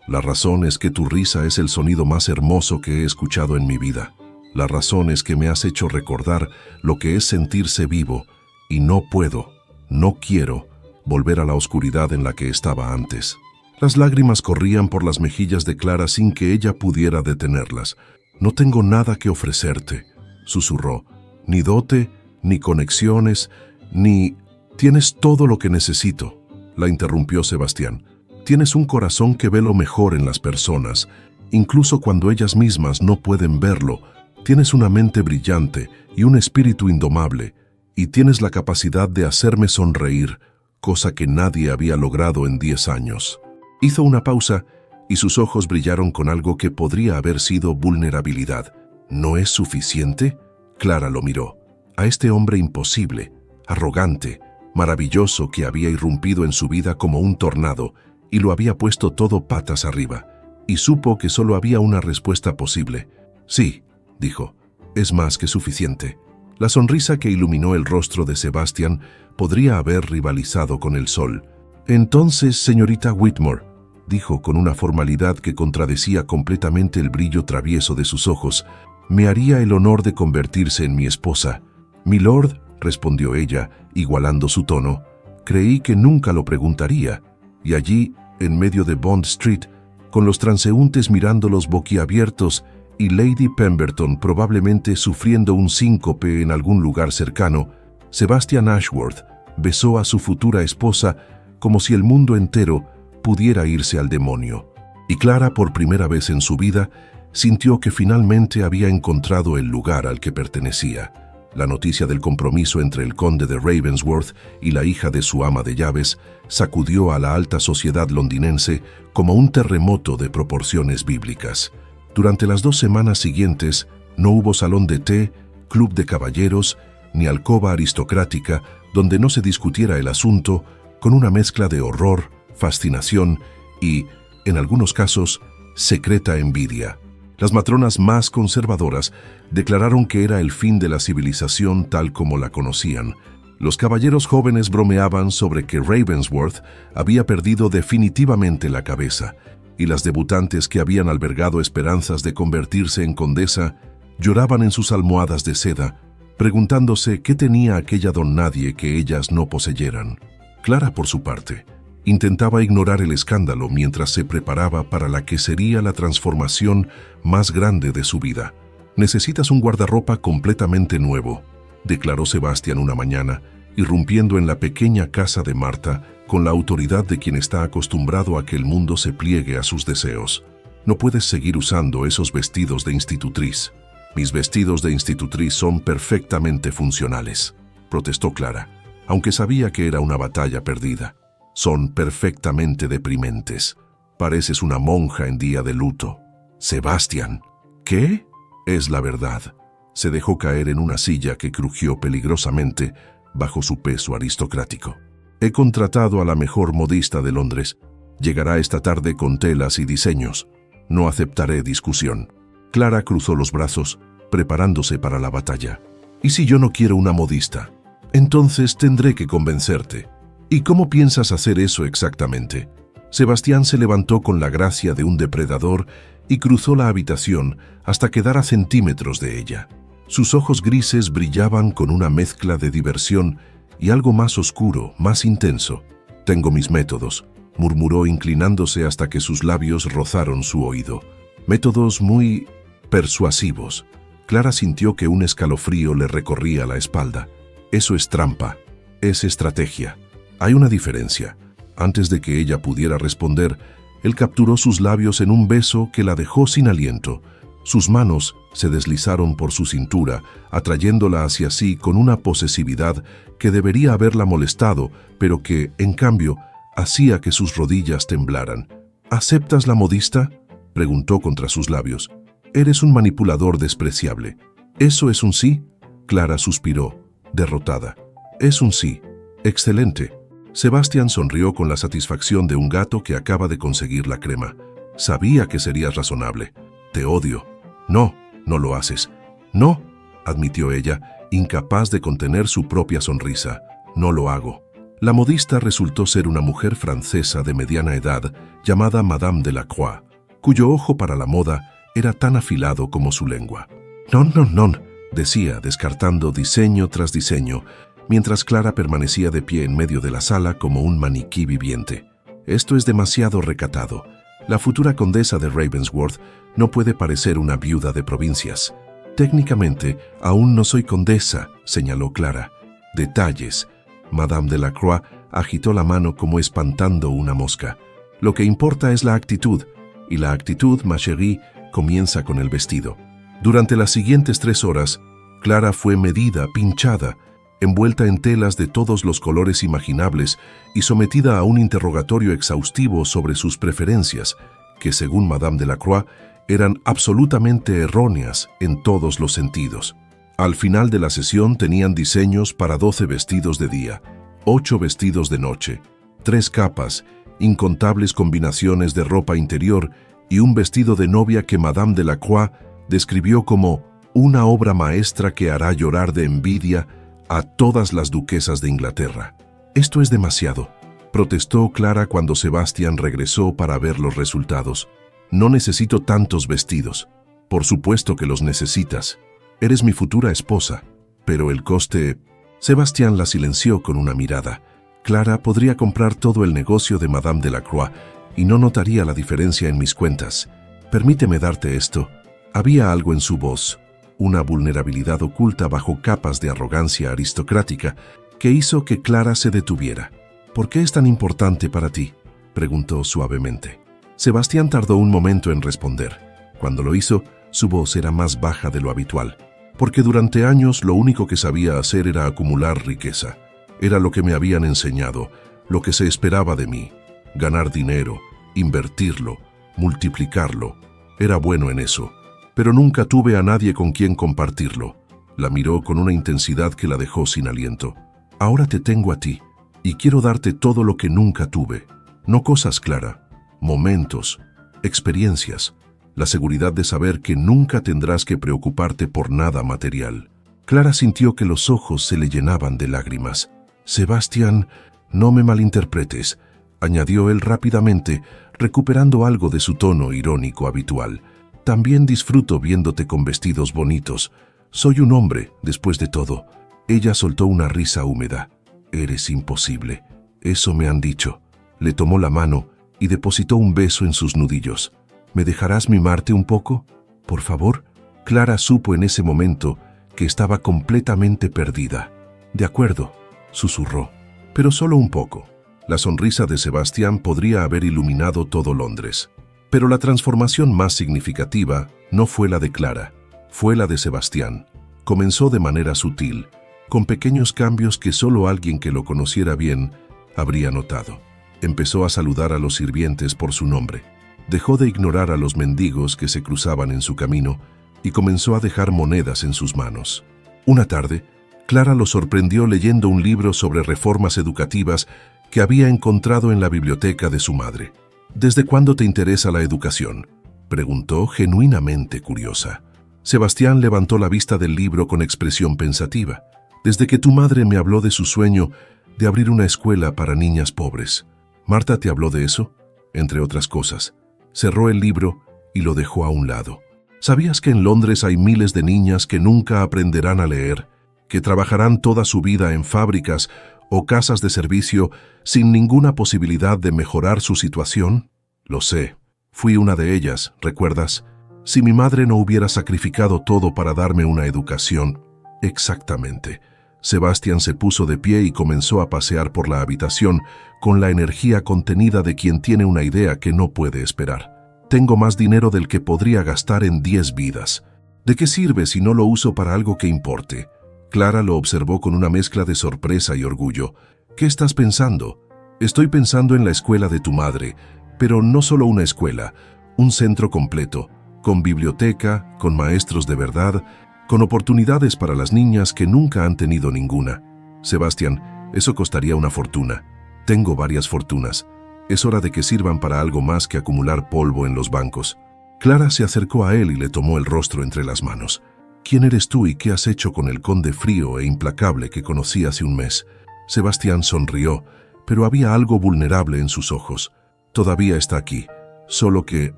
Speaker 1: La razón es que tu risa es el sonido más hermoso que he escuchado en mi vida. La razón es que me has hecho recordar lo que es sentirse vivo, y no puedo, no quiero, volver a la oscuridad en la que estaba antes». Las lágrimas corrían por las mejillas de Clara sin que ella pudiera detenerlas. «No tengo nada que ofrecerte», susurró. «Ni dote, ni conexiones, ni...». «Tienes todo lo que necesito», la interrumpió Sebastián. «Tienes un corazón que ve lo mejor en las personas, incluso cuando ellas mismas no pueden verlo. Tienes una mente brillante y un espíritu indomable, y tienes la capacidad de hacerme sonreír, cosa que nadie había logrado en 10 años». Hizo una pausa y sus ojos brillaron con algo que podría haber sido vulnerabilidad. «¿No es suficiente?». Clara lo miró. A este hombre imposible, arrogante, maravilloso que había irrumpido en su vida como un tornado y lo había puesto todo patas arriba, y supo que solo había una respuesta posible. «Sí», dijo, «es más que suficiente». La sonrisa que iluminó el rostro de Sebastian podría haber rivalizado con el sol. «Entonces, señorita Whitmore», dijo con una formalidad que contradecía completamente el brillo travieso de sus ojos, «me haría el honor de convertirse en mi esposa». «Milord», respondió ella, igualando su tono, «creí que nunca lo preguntaría». Y allí, en medio de Bond Street, con los transeúntes mirándolos boquiabiertos y Lady Pemberton probablemente sufriendo un síncope en algún lugar cercano, Sebastian Ashworth besó a su futura esposa como si el mundo entero pudiera irse al demonio. Y Clara, por primera vez en su vida, sintió que finalmente había encontrado el lugar al que pertenecía. La noticia del compromiso entre el conde de Ravensworth y la hija de su ama de llaves sacudió a la alta sociedad londinense como un terremoto de proporciones bíblicas. Durante las 2 semanas siguientes no hubo salón de té, club de caballeros, ni alcoba aristocrática donde no se discutiera el asunto con una mezcla de horror, fascinación y, en algunos casos, secreta envidia. Las matronas más conservadoras declararon que era el fin de la civilización tal como la conocían. Los caballeros jóvenes bromeaban sobre que Ravensworth había perdido definitivamente la cabeza, y las debutantes que habían albergado esperanzas de convertirse en condesa lloraban en sus almohadas de seda, preguntándose qué tenía aquella don nadie que ellas no poseyeran. Clara, por su parte, intentaba ignorar el escándalo mientras se preparaba para la que sería la transformación más grande de su vida. «Necesitas un guardarropa completamente nuevo», declaró Sebastian una mañana, irrumpiendo en la pequeña casa de Marta con la autoridad de quien está acostumbrado a que el mundo se pliegue a sus deseos. «No puedes seguir usando esos vestidos de institutriz». «Mis vestidos de institutriz son perfectamente funcionales», protestó Clara, aunque sabía que era una batalla perdida. «Son perfectamente deprimentes. Pareces una monja en día de luto». «Sebastian». «¿Qué?» «Es la verdad». Se dejó caer en una silla que crujió peligrosamente bajo su peso aristocrático. «He contratado a la mejor modista de Londres. Llegará esta tarde con telas y diseños. No aceptaré discusión». Clara cruzó los brazos, preparándose para la batalla. «¿Y si yo no quiero una modista?» «Entonces tendré que convencerte». «¿Y cómo piensas hacer eso exactamente?» Sebastián se levantó con la gracia de un depredador y cruzó la habitación hasta quedar a centímetros de ella. Sus ojos grises brillaban con una mezcla de diversión y algo más oscuro, más intenso. «Tengo mis métodos», murmuró inclinándose hasta que sus labios rozaron su oído. «Métodos muy persuasivos». Clara sintió que un escalofrío le recorría la espalda. «Eso es trampa, es estrategia. Hay una diferencia». Antes de que ella pudiera responder, él capturó sus labios en un beso que la dejó sin aliento. Sus manos se deslizaron por su cintura, atrayéndola hacia sí con una posesividad que debería haberla molestado, pero que, en cambio, hacía que sus rodillas temblaran. «¿Aceptas la modista?», preguntó contra sus labios. «Eres un manipulador despreciable». «¿Eso es un sí?», Clara suspiró, derrotada. «Es un sí. Excelente». Sebastian sonrió con la satisfacción de un gato que acaba de conseguir la crema. «Sabía que serías razonable. Te odio». «No, no lo haces». «No», admitió ella, incapaz de contener su propia sonrisa. «No lo hago». La modista resultó ser una mujer francesa de mediana edad llamada Madame Delacroix, cuyo ojo para la moda era tan afilado como su lengua. «Non, non, non», decía, descartando diseño tras diseño, mientras Clara permanecía de pie en medio de la sala como un maniquí viviente. «Esto es demasiado recatado. La futura condesa de Ravensworth no puede parecer una viuda de provincias». «Técnicamente, aún no soy condesa», señaló Clara. «Detalles». Madame Delacroix agitó la mano como espantando una mosca. «Lo que importa es la actitud, y la actitud, ma chérie, comienza con el vestido». Durante las siguientes 3 horas, Clara fue medida, pinchada, envuelta en telas de todos los colores imaginables y sometida a un interrogatorio exhaustivo sobre sus preferencias, que según Madame Delacroix eran absolutamente erróneas en todos los sentidos. Al final de la sesión tenían diseños para 12 vestidos de día, 8 vestidos de noche, 3 capas, incontables combinaciones de ropa interior y un vestido de novia que Madame Delacroix describió como una obra maestra que hará llorar de envidia a todas las duquesas de Inglaterra. Esto es demasiado, protestó Clara cuando Sebastián regresó para ver los resultados. No necesito tantos vestidos. Por supuesto que los necesitas. Eres mi futura esposa. Pero el coste... Sebastián la silenció con una mirada. Clara podría comprar todo el negocio de Madame Delacroix y no notaría la diferencia en mis cuentas. Permíteme darte esto. Había algo en su voz, una vulnerabilidad oculta bajo capas de arrogancia aristocrática, que hizo que Clara se detuviera. ¿Por qué es tan importante para ti?, preguntó suavemente. Sebastián tardó un momento en responder. Cuando lo hizo, su voz era más baja de lo habitual, porque durante años lo único que sabía hacer era acumular riqueza. Era lo que me habían enseñado, lo que se esperaba de mí. Ganar dinero, invertirlo, multiplicarlo. Era bueno en eso, pero nunca tuve a nadie con quien compartirlo. La miró con una intensidad que la dejó sin aliento. Ahora te tengo a ti, y quiero darte todo lo que nunca tuve. No cosas, Clara, momentos, experiencias, la seguridad de saber que nunca tendrás que preocuparte por nada material. Clara sintió que los ojos se le llenaban de lágrimas. Sebastián, no me malinterpretes, añadió él rápidamente, recuperando algo de su tono irónico habitual. También disfruto viéndote con vestidos bonitos. Soy un hombre, después de todo. Ella soltó una risa húmeda. Eres imposible. Eso me han dicho. Le tomó la mano y depositó un beso en sus nudillos. ¿Me dejarás mimarte un poco? Por favor. Clara supo en ese momento que estaba completamente perdida. De acuerdo, susurró, pero solo un poco. La sonrisa de Sebastián podría haber iluminado todo Londres. Pero la transformación más significativa no fue la de Clara, fue la de Sebastián. Comenzó de manera sutil, con pequeños cambios que solo alguien que lo conociera bien habría notado. Empezó a saludar a los sirvientes por su nombre. Dejó de ignorar a los mendigos que se cruzaban en su camino y comenzó a dejar monedas en sus manos. Una tarde, Clara lo sorprendió leyendo un libro sobre reformas educativas que había encontrado en la biblioteca de su madre. ¿Desde cuándo te interesa la educación?, preguntó, genuinamente curiosa. Sebastián levantó la vista del libro con expresión pensativa. Desde que tu madre me habló de su sueño de abrir una escuela para niñas pobres. ¿Marta te habló de eso? Entre otras cosas. Cerró el libro y lo dejó a un lado. ¿Sabías que en Londres hay miles de niñas que nunca aprenderán a leer, que trabajarán toda su vida en fábricas o casas de servicio sin ninguna posibilidad de mejorar su situación? Lo sé. Fui una de ellas, ¿recuerdas? Si mi madre no hubiera sacrificado todo para darme una educación. Exactamente. Sebastián se puso de pie y comenzó a pasear por la habitación con la energía contenida de quien tiene una idea que no puede esperar. Tengo más dinero del que podría gastar en 10 vidas. ¿De qué sirve si no lo uso para algo que importe? Clara lo observó con una mezcla de sorpresa y orgullo. ¿Qué estás pensando? Estoy pensando en la escuela de tu madre, pero no solo una escuela, un centro completo, con biblioteca, con maestros de verdad, con oportunidades para las niñas que nunca han tenido ninguna. Sebastián, eso costaría una fortuna. Tengo varias fortunas. Es hora de que sirvan para algo más que acumular polvo en los bancos. Clara se acercó a él y le tomó el rostro entre las manos. ¿Quién eres tú y qué has hecho con el conde frío e implacable que conocí hace un mes? Sebastián sonrió, pero había algo vulnerable en sus ojos. Todavía está aquí, solo que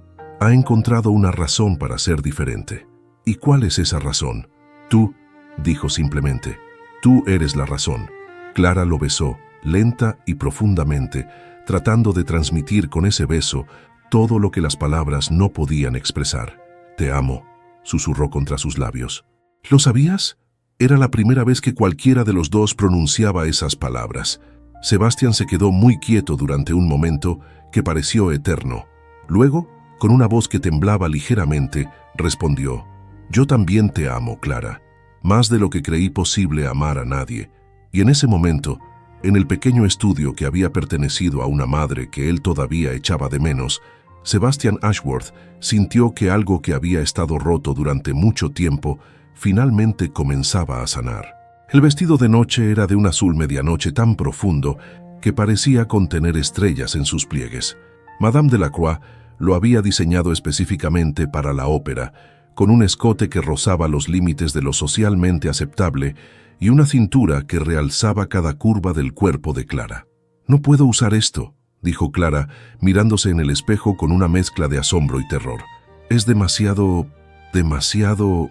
Speaker 1: ha encontrado una razón para ser diferente. ¿Y cuál es esa razón? Tú, dijo simplemente. Tú eres la razón. Clara lo besó, lenta y profundamente, tratando de transmitir con ese beso todo lo que las palabras no podían expresar. Te amo, susurró contra sus labios. ¿Lo sabías? Era la primera vez que cualquiera de los dos pronunciaba esas palabras. Sebastián se quedó muy quieto durante un momento que pareció eterno. Luego, con una voz que temblaba ligeramente, respondió: Yo también te amo, Clara, más de lo que creí posible amar a nadie. Y en ese momento, en el pequeño estudio que había pertenecido a una madre que él todavía echaba de menos, Sebastian Ashworth sintió que algo que había estado roto durante mucho tiempo finalmente comenzaba a sanar. El vestido de noche era de un azul medianoche tan profundo que parecía contener estrellas en sus pliegues. Madame Delacroix lo había diseñado específicamente para la ópera, con un escote que rozaba los límites de lo socialmente aceptable y una cintura que realzaba cada curva del cuerpo de Clara. «No puedo usar esto», dijo Clara, mirándose en el espejo con una mezcla de asombro y terror. «Es demasiado... ¿Demasiado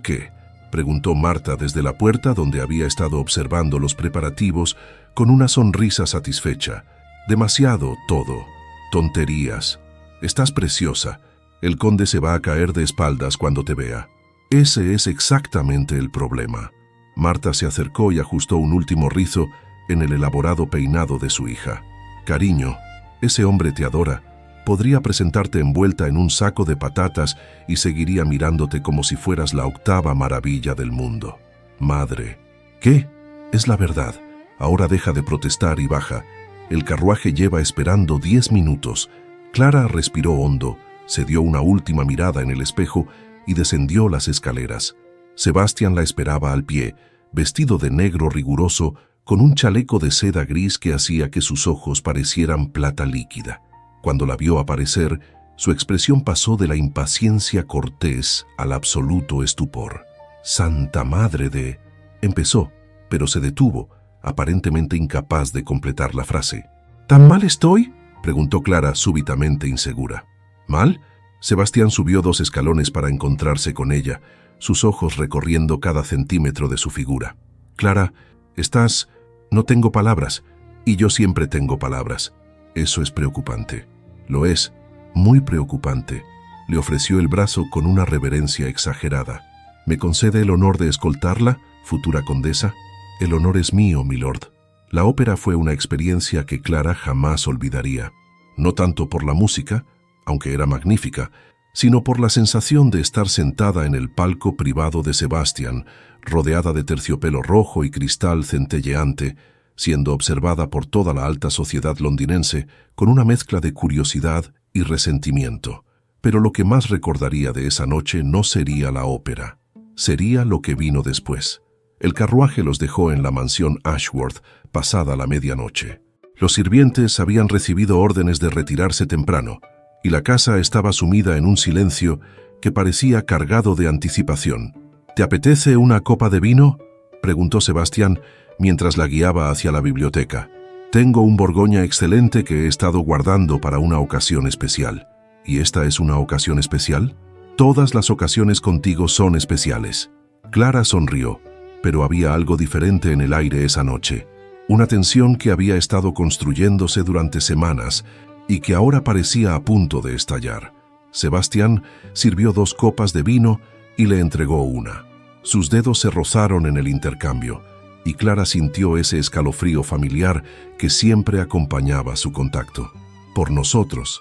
Speaker 1: qué?», preguntó Marta desde la puerta donde había estado observando los preparativos con una sonrisa satisfecha. «Demasiado todo. Tonterías. Estás preciosa. El conde se va a caer de espaldas cuando te vea». «Ese es exactamente el problema». Marta se acercó y ajustó un último rizo en el elaborado peinado de su hija. «Cariño, ese hombre te adora. Podría presentarte envuelta en un saco de patatas y seguiría mirándote como si fueras la octava maravilla del mundo». «Madre». «¿Qué? Es la verdad. Ahora deja de protestar y baja. El carruaje lleva esperando 10 minutos». Clara respiró hondo, se dio una última mirada en el espejo y descendió las escaleras. Sebastián la esperaba al pie, vestido de negro riguroso, con un chaleco de seda gris que hacía que sus ojos parecieran plata líquida. Cuando la vio aparecer, su expresión pasó de la impaciencia cortés al absoluto estupor. «Santa madre de...» empezó, pero se detuvo, aparentemente incapaz de completar la frase. «¿Tan mal estoy?», preguntó Clara súbitamente insegura. «¿Mal?». Sebastián subió 2 escalones para encontrarse con ella, sus ojos recorriendo cada centímetro de su figura. «Clara, estás... No tengo palabras, y yo siempre tengo palabras. Eso es preocupante». «Lo es, muy preocupante». Le ofreció el brazo con una reverencia exagerada. «¿Me concede el honor de escoltarla, futura condesa?». «El honor es mío, milord». La ópera fue una experiencia que Clara jamás olvidaría. No tanto por la música, aunque era magnífica, sino por la sensación de estar sentada en el palco privado de Sebastián, rodeada de terciopelo rojo y cristal centelleante, siendo observada por toda la alta sociedad londinense con una mezcla de curiosidad y resentimiento. Pero lo que más recordaría de esa noche no sería la ópera, sería lo que vino después. El carruaje los dejó en la mansión Ashworth pasada la medianoche. Los sirvientes habían recibido órdenes de retirarse temprano, y la casa estaba sumida en un silencio que parecía cargado de anticipación. «¿Te apetece una copa de vino?», preguntó Sebastián mientras la guiaba hacia la biblioteca. «Tengo un Borgoña excelente que he estado guardando para una ocasión especial». «¿Y esta es una ocasión especial?». «Todas las ocasiones contigo son especiales». Clara sonrió, pero había algo diferente en el aire esa noche. Una tensión que había estado construyéndose durante semanas y que ahora parecía a punto de estallar. Sebastián sirvió 2 copas de vino y le entregó una. Sus dedos se rozaron en el intercambio, y Clara sintió ese escalofrío familiar que siempre acompañaba su contacto. «Por nosotros»,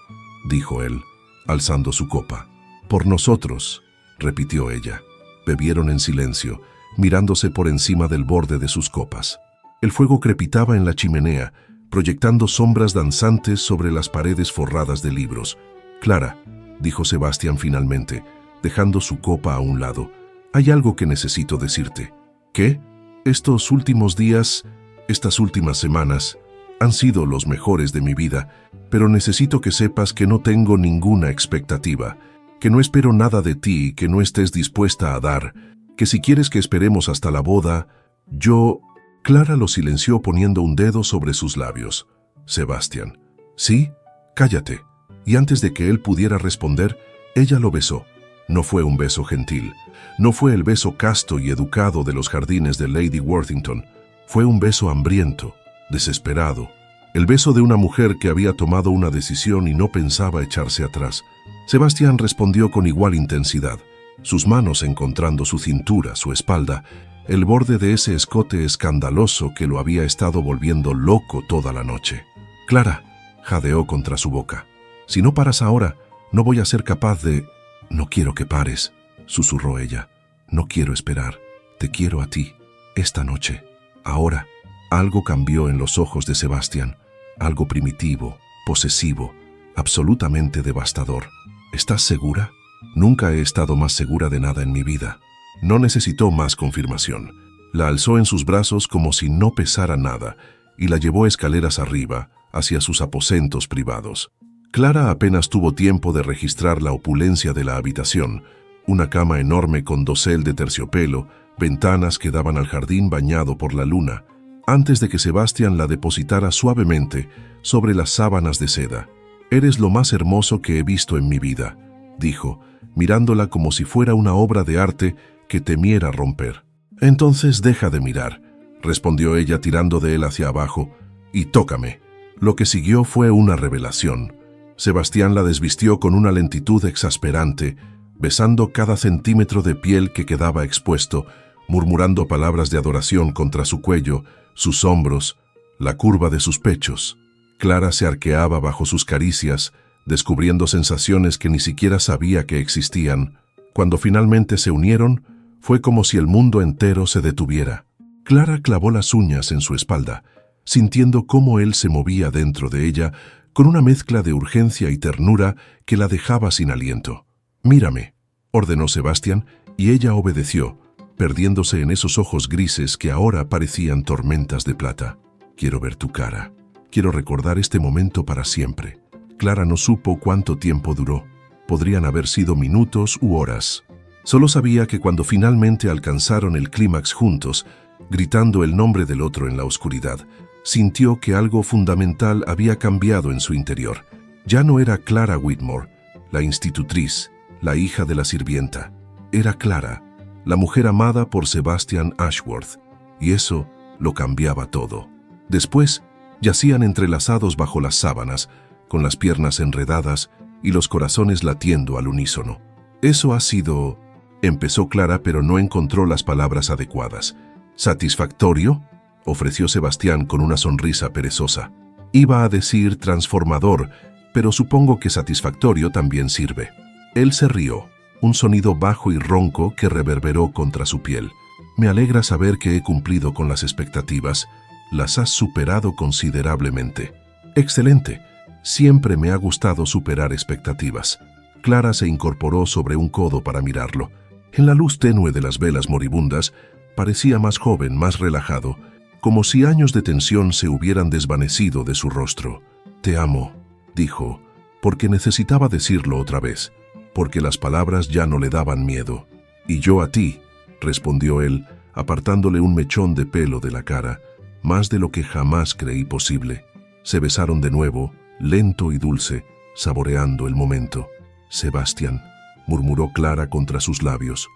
Speaker 1: dijo él, alzando su copa. «Por nosotros», repitió ella. Bebieron en silencio, mirándose por encima del borde de sus copas. El fuego crepitaba en la chimenea, proyectando sombras danzantes sobre las paredes forradas de libros. «Clara», dijo Sebastián finalmente, dejando su copa a un lado, «hay algo que necesito decirte». «¿Qué?». «Estos últimos días, estas últimas semanas, han sido los mejores de mi vida, pero necesito que sepas que no tengo ninguna expectativa, que no espero nada de ti que no estés dispuesta a dar, que si quieres que esperemos hasta la boda, yo...». Clara lo silenció poniendo un dedo sobre sus labios. «Sebastián». «¿Sí? Cállate». Y antes de que él pudiera responder, ella lo besó. No fue un beso gentil. No fue el beso casto y educado de los jardines de Lady Worthington. Fue un beso hambriento, desesperado. El beso de una mujer que había tomado una decisión y no pensaba echarse atrás. Sebastián respondió con igual intensidad, sus manos encontrando su cintura, su espalda, el borde de ese escote escandaloso que lo había estado volviendo loco toda la noche. «Clara», jadeó contra su boca, «si no paras ahora, no voy a ser capaz de...». «No quiero que pares», susurró ella. «No quiero esperar. Te quiero a ti, esta noche, ahora». Algo cambió en los ojos de Sebastián, algo primitivo, posesivo, absolutamente devastador. «¿Estás segura?». «Nunca he estado más segura de nada en mi vida». No necesitó más confirmación. La alzó en sus brazos como si no pesara nada y la llevó escaleras arriba, hacia sus aposentos privados. Clara apenas tuvo tiempo de registrar la opulencia de la habitación, una cama enorme con dosel de terciopelo, ventanas que daban al jardín bañado por la luna, antes de que Sebastián la depositara suavemente sobre las sábanas de seda. «Eres lo más hermoso que he visto en mi vida», dijo, mirándola como si fuera una obra de arte que temiera romper. «Entonces deja de mirar», respondió ella tirando de él hacia abajo, «y tócame». Lo que siguió fue una revelación. Sebastián la desvistió con una lentitud exasperante, besando cada centímetro de piel que quedaba expuesto, murmurando palabras de adoración contra su cuello, sus hombros, la curva de sus pechos. Clara se arqueaba bajo sus caricias, descubriendo sensaciones que ni siquiera sabía que existían. Cuando finalmente se unieron, fue como si el mundo entero se detuviera. Clara clavó las uñas en su espalda, sintiendo cómo él se movía dentro de ella con una mezcla de urgencia y ternura que la dejaba sin aliento. «Mírame», ordenó Sebastián, y ella obedeció, perdiéndose en esos ojos grises que ahora parecían tormentas de plata. «Quiero ver tu cara. Quiero recordar este momento para siempre». Clara no supo cuánto tiempo duró. Podrían haber sido minutos u horas. Solo sabía que cuando finalmente alcanzaron el clímax juntos, gritando el nombre del otro en la oscuridad, sintió que algo fundamental había cambiado en su interior. Ya no era Clara Whitmore, la institutriz, la hija de la sirvienta. Era Clara, la mujer amada por Sebastian Ashworth, y eso lo cambiaba todo. Después, yacían entrelazados bajo las sábanas, con las piernas enredadas y los corazones latiendo al unísono. «Eso ha sido...», empezó Clara, pero no encontró las palabras adecuadas. «¿Satisfactorio?», ofreció Sebastián con una sonrisa perezosa. Iba a decir transformador, pero supongo que satisfactorio también sirve. Él se rió, un sonido bajo y ronco que reverberó contra su piel. «Me alegra saber que he cumplido con las expectativas. Las has superado considerablemente». «Excelente. Siempre me ha gustado superar expectativas». Clara se incorporó sobre un codo para mirarlo. En la luz tenue de las velas moribundas, parecía más joven, más relajado, como si años de tensión se hubieran desvanecido de su rostro. «Te amo», dijo, porque necesitaba decirlo otra vez, porque las palabras ya no le daban miedo. «Y yo a ti», respondió él, apartándole un mechón de pelo de la cara, más de lo que jamás creí posible. Se besaron de nuevo, lento y dulce, saboreando el momento. «Sebastián», murmuró Clara contra sus labios.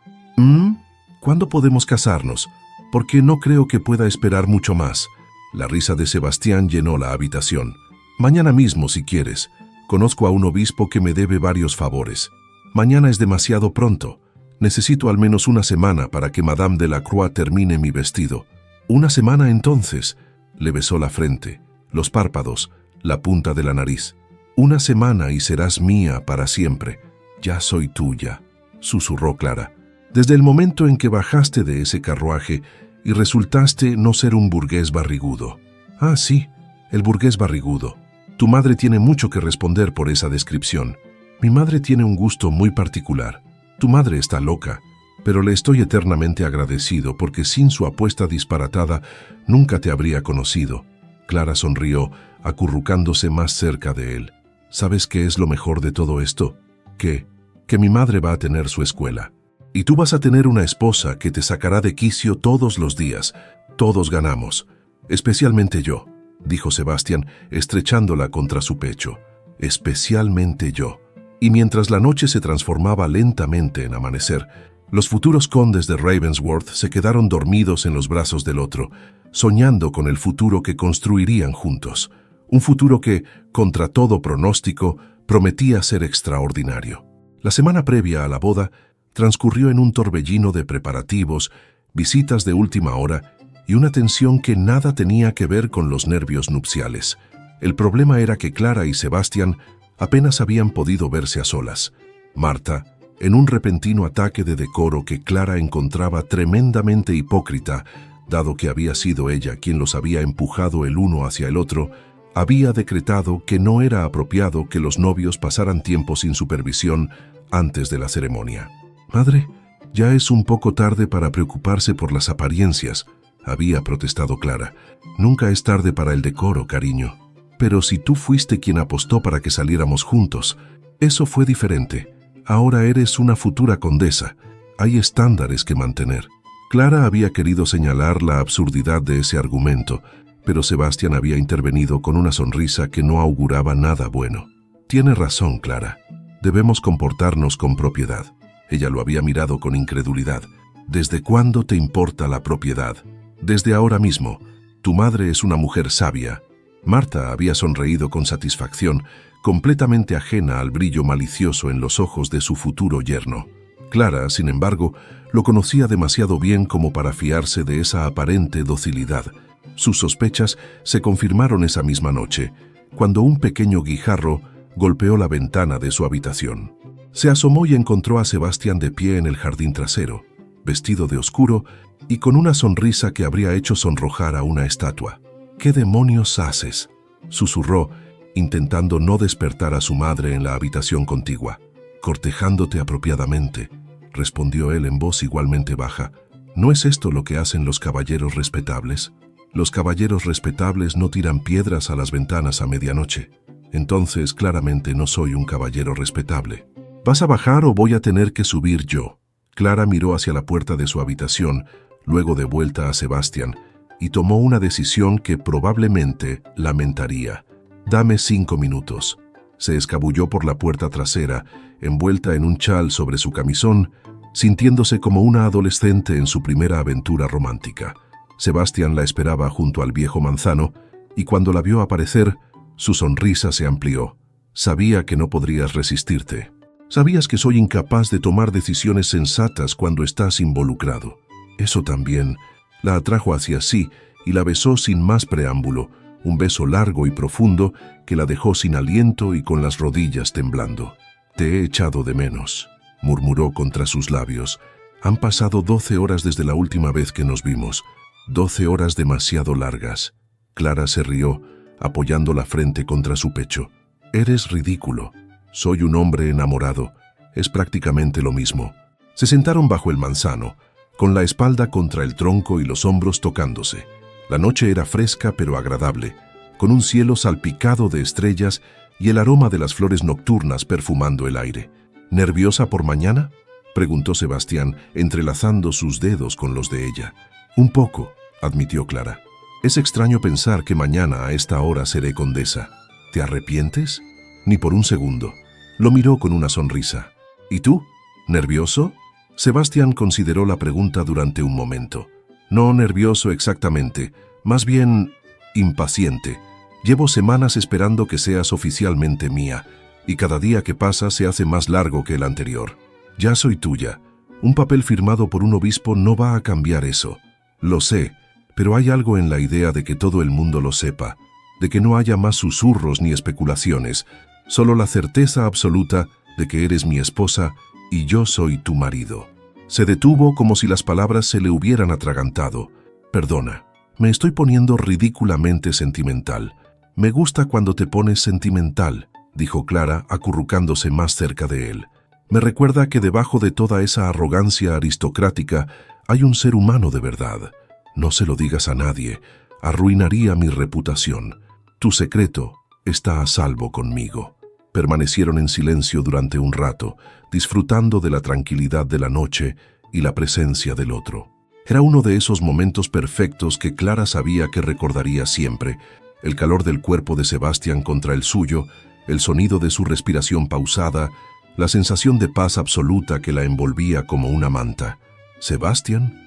Speaker 1: «¿Cuándo podemos casarnos? Porque no creo que pueda esperar mucho más». La risa de Sebastián llenó la habitación. «Mañana mismo, si quieres. Conozco a un obispo que me debe varios favores. Mañana es demasiado pronto. Necesito al menos una semana para que Madame de la Croix termine mi vestido». «¿Una semana entonces?». Le besó la frente, los párpados, la punta de la nariz. «Una semana y serás mía para siempre. Ya soy tuya», susurró Clara. «Desde el momento en que bajaste de ese carruaje y resultaste no ser un burgués barrigudo». «Ah, sí, el burgués barrigudo. Tu madre tiene mucho que responder por esa descripción. Mi madre tiene un gusto muy particular. Tu madre está loca, pero le estoy eternamente agradecido porque sin su apuesta disparatada nunca te habría conocido». Clara sonrió, acurrucándose más cerca de él. «¿Sabes qué es lo mejor de todo esto? Que mi madre va a tener su escuela. Y tú vas a tener una esposa que te sacará de quicio todos los días. Todos ganamos. Especialmente yo», dijo Sebastián, estrechándola contra su pecho. «Especialmente yo». Y mientras la noche se transformaba lentamente en amanecer, los futuros condes de Ravensworth se quedaron dormidos en los brazos del otro, soñando con el futuro que construirían juntos. Un futuro que, contra todo pronóstico, prometía ser extraordinario. La semana previa a la boda transcurrió en un torbellino de preparativos, visitas de última hora y una tensión que nada tenía que ver con los nervios nupciales. El problema era que Clara y Sebastián apenas habían podido verse a solas. Marta, en un repentino ataque de decoro que Clara encontraba tremendamente hipócrita, dado que había sido ella quien los había empujado el uno hacia el otro, había decretado que no era apropiado que los novios pasaran tiempo sin supervisión antes de la ceremonia. «Madre, ya es un poco tarde para preocuparse por las apariencias», había protestado Clara. «Nunca es tarde para el decoro, cariño. Pero si tú fuiste quien apostó para que saliéramos juntos, eso fue diferente. Ahora eres una futura condesa. Hay estándares que mantener. Clara había querido señalar la absurdidad de ese argumento, pero Sebastián había intervenido con una sonrisa que no auguraba nada bueno. Tiene razón, Clara. Debemos comportarnos con propiedad. Ella lo había mirado con incredulidad. ¿Desde cuándo te importa la propiedad? Desde ahora mismo. Tu madre es una mujer sabia. Marta había sonreído con satisfacción, completamente ajena al brillo malicioso en los ojos de su futuro yerno. Clara, sin embargo, lo conocía demasiado bien como para fiarse de esa aparente docilidad. Sus sospechas se confirmaron esa misma noche, cuando un pequeño guijarro golpeó la ventana de su habitación. Se asomó y encontró a Sebastián de pie en el jardín trasero, vestido de oscuro y con una sonrisa que habría hecho sonrojar a una estatua. «¿Qué demonios haces?», susurró, intentando no despertar a su madre en la habitación contigua. «Cortejándote apropiadamente», respondió él en voz igualmente baja. «¿No es esto lo que hacen los caballeros respetables? Los caballeros respetables no tiran piedras a las ventanas a medianoche. Entonces, claramente no soy un caballero respetable. ¿Vas a bajar o voy a tener que subir yo?». Clara miró hacia la puerta de su habitación, luego de vuelta a Sebastián, y tomó una decisión que probablemente lamentaría. «Dame 5 minutos». Se escabulló por la puerta trasera, envuelta en un chal sobre su camisón, sintiéndose como una adolescente en su primera aventura romántica. Sebastián la esperaba junto al viejo manzano, y cuando la vio aparecer, su sonrisa se amplió. «Sabía que no podrías resistirte. Sabías que soy incapaz de tomar decisiones sensatas cuando estás involucrado». Eso también la atrajo hacia sí y la besó sin más preámbulo, un beso largo y profundo que la dejó sin aliento y con las rodillas temblando. «Te he echado de menos», murmuró contra sus labios. «Han pasado 12 horas desde la última vez que nos vimos. 12 horas demasiado largas». Clara se rió, apoyando la frente contra su pecho. «Eres ridículo. Soy un hombre enamorado. Es prácticamente lo mismo». Se sentaron bajo el manzano, con la espalda contra el tronco y los hombros tocándose. La noche era fresca pero agradable, con un cielo salpicado de estrellas y el aroma de las flores nocturnas perfumando el aire. «¿Nerviosa por mañana?», preguntó Sebastián, entrelazando sus dedos con los de ella. «Un poco», admitió Clara. «Es extraño pensar que mañana a esta hora seré condesa. ¿Te arrepientes?». «Ni por un segundo». Lo miró con una sonrisa. «¿Y tú? ¿Nervioso?». Sebastián consideró la pregunta durante un momento. «No nervioso exactamente, más bien impaciente. Llevo semanas esperando que seas oficialmente mía, y cada día que pasa se hace más largo que el anterior. Ya soy tuya. Un papel firmado por un obispo no va a cambiar eso. Lo sé, pero hay algo en la idea de que todo el mundo lo sepa, de que no haya más susurros ni especulaciones, solo la certeza absoluta de que eres mi esposa y yo soy tu marido». Se detuvo como si las palabras se le hubieran atragantado. «Perdona, me estoy poniendo ridículamente sentimental. Me gusta cuando te pones sentimental», dijo Clara, acurrucándose más cerca de él. «Me recuerda que debajo de toda esa arrogancia aristocrática hay un ser humano de verdad. No se lo digas a nadie, arruinaría mi reputación. Tu secreto está a salvo conmigo». Permanecieron en silencio durante un rato, disfrutando de la tranquilidad de la noche y la presencia del otro. Era uno de esos momentos perfectos que Clara sabía que recordaría siempre: el calor del cuerpo de Sebastián contra el suyo, el sonido de su respiración pausada, la sensación de paz absoluta que la envolvía como una manta. «¿Sebastián?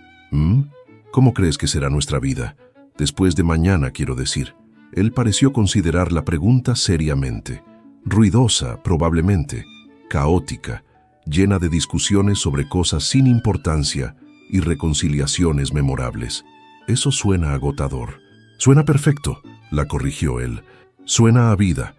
Speaker 1: ¿Cómo crees que será nuestra vida? Después de mañana, quiero decir». Él pareció considerar la pregunta seriamente. Ruidosa, probablemente, caótica, llena de discusiones sobre cosas sin importancia y reconciliaciones memorables. «Eso suena agotador». «Suena perfecto», la corrigió él. «Suena a vida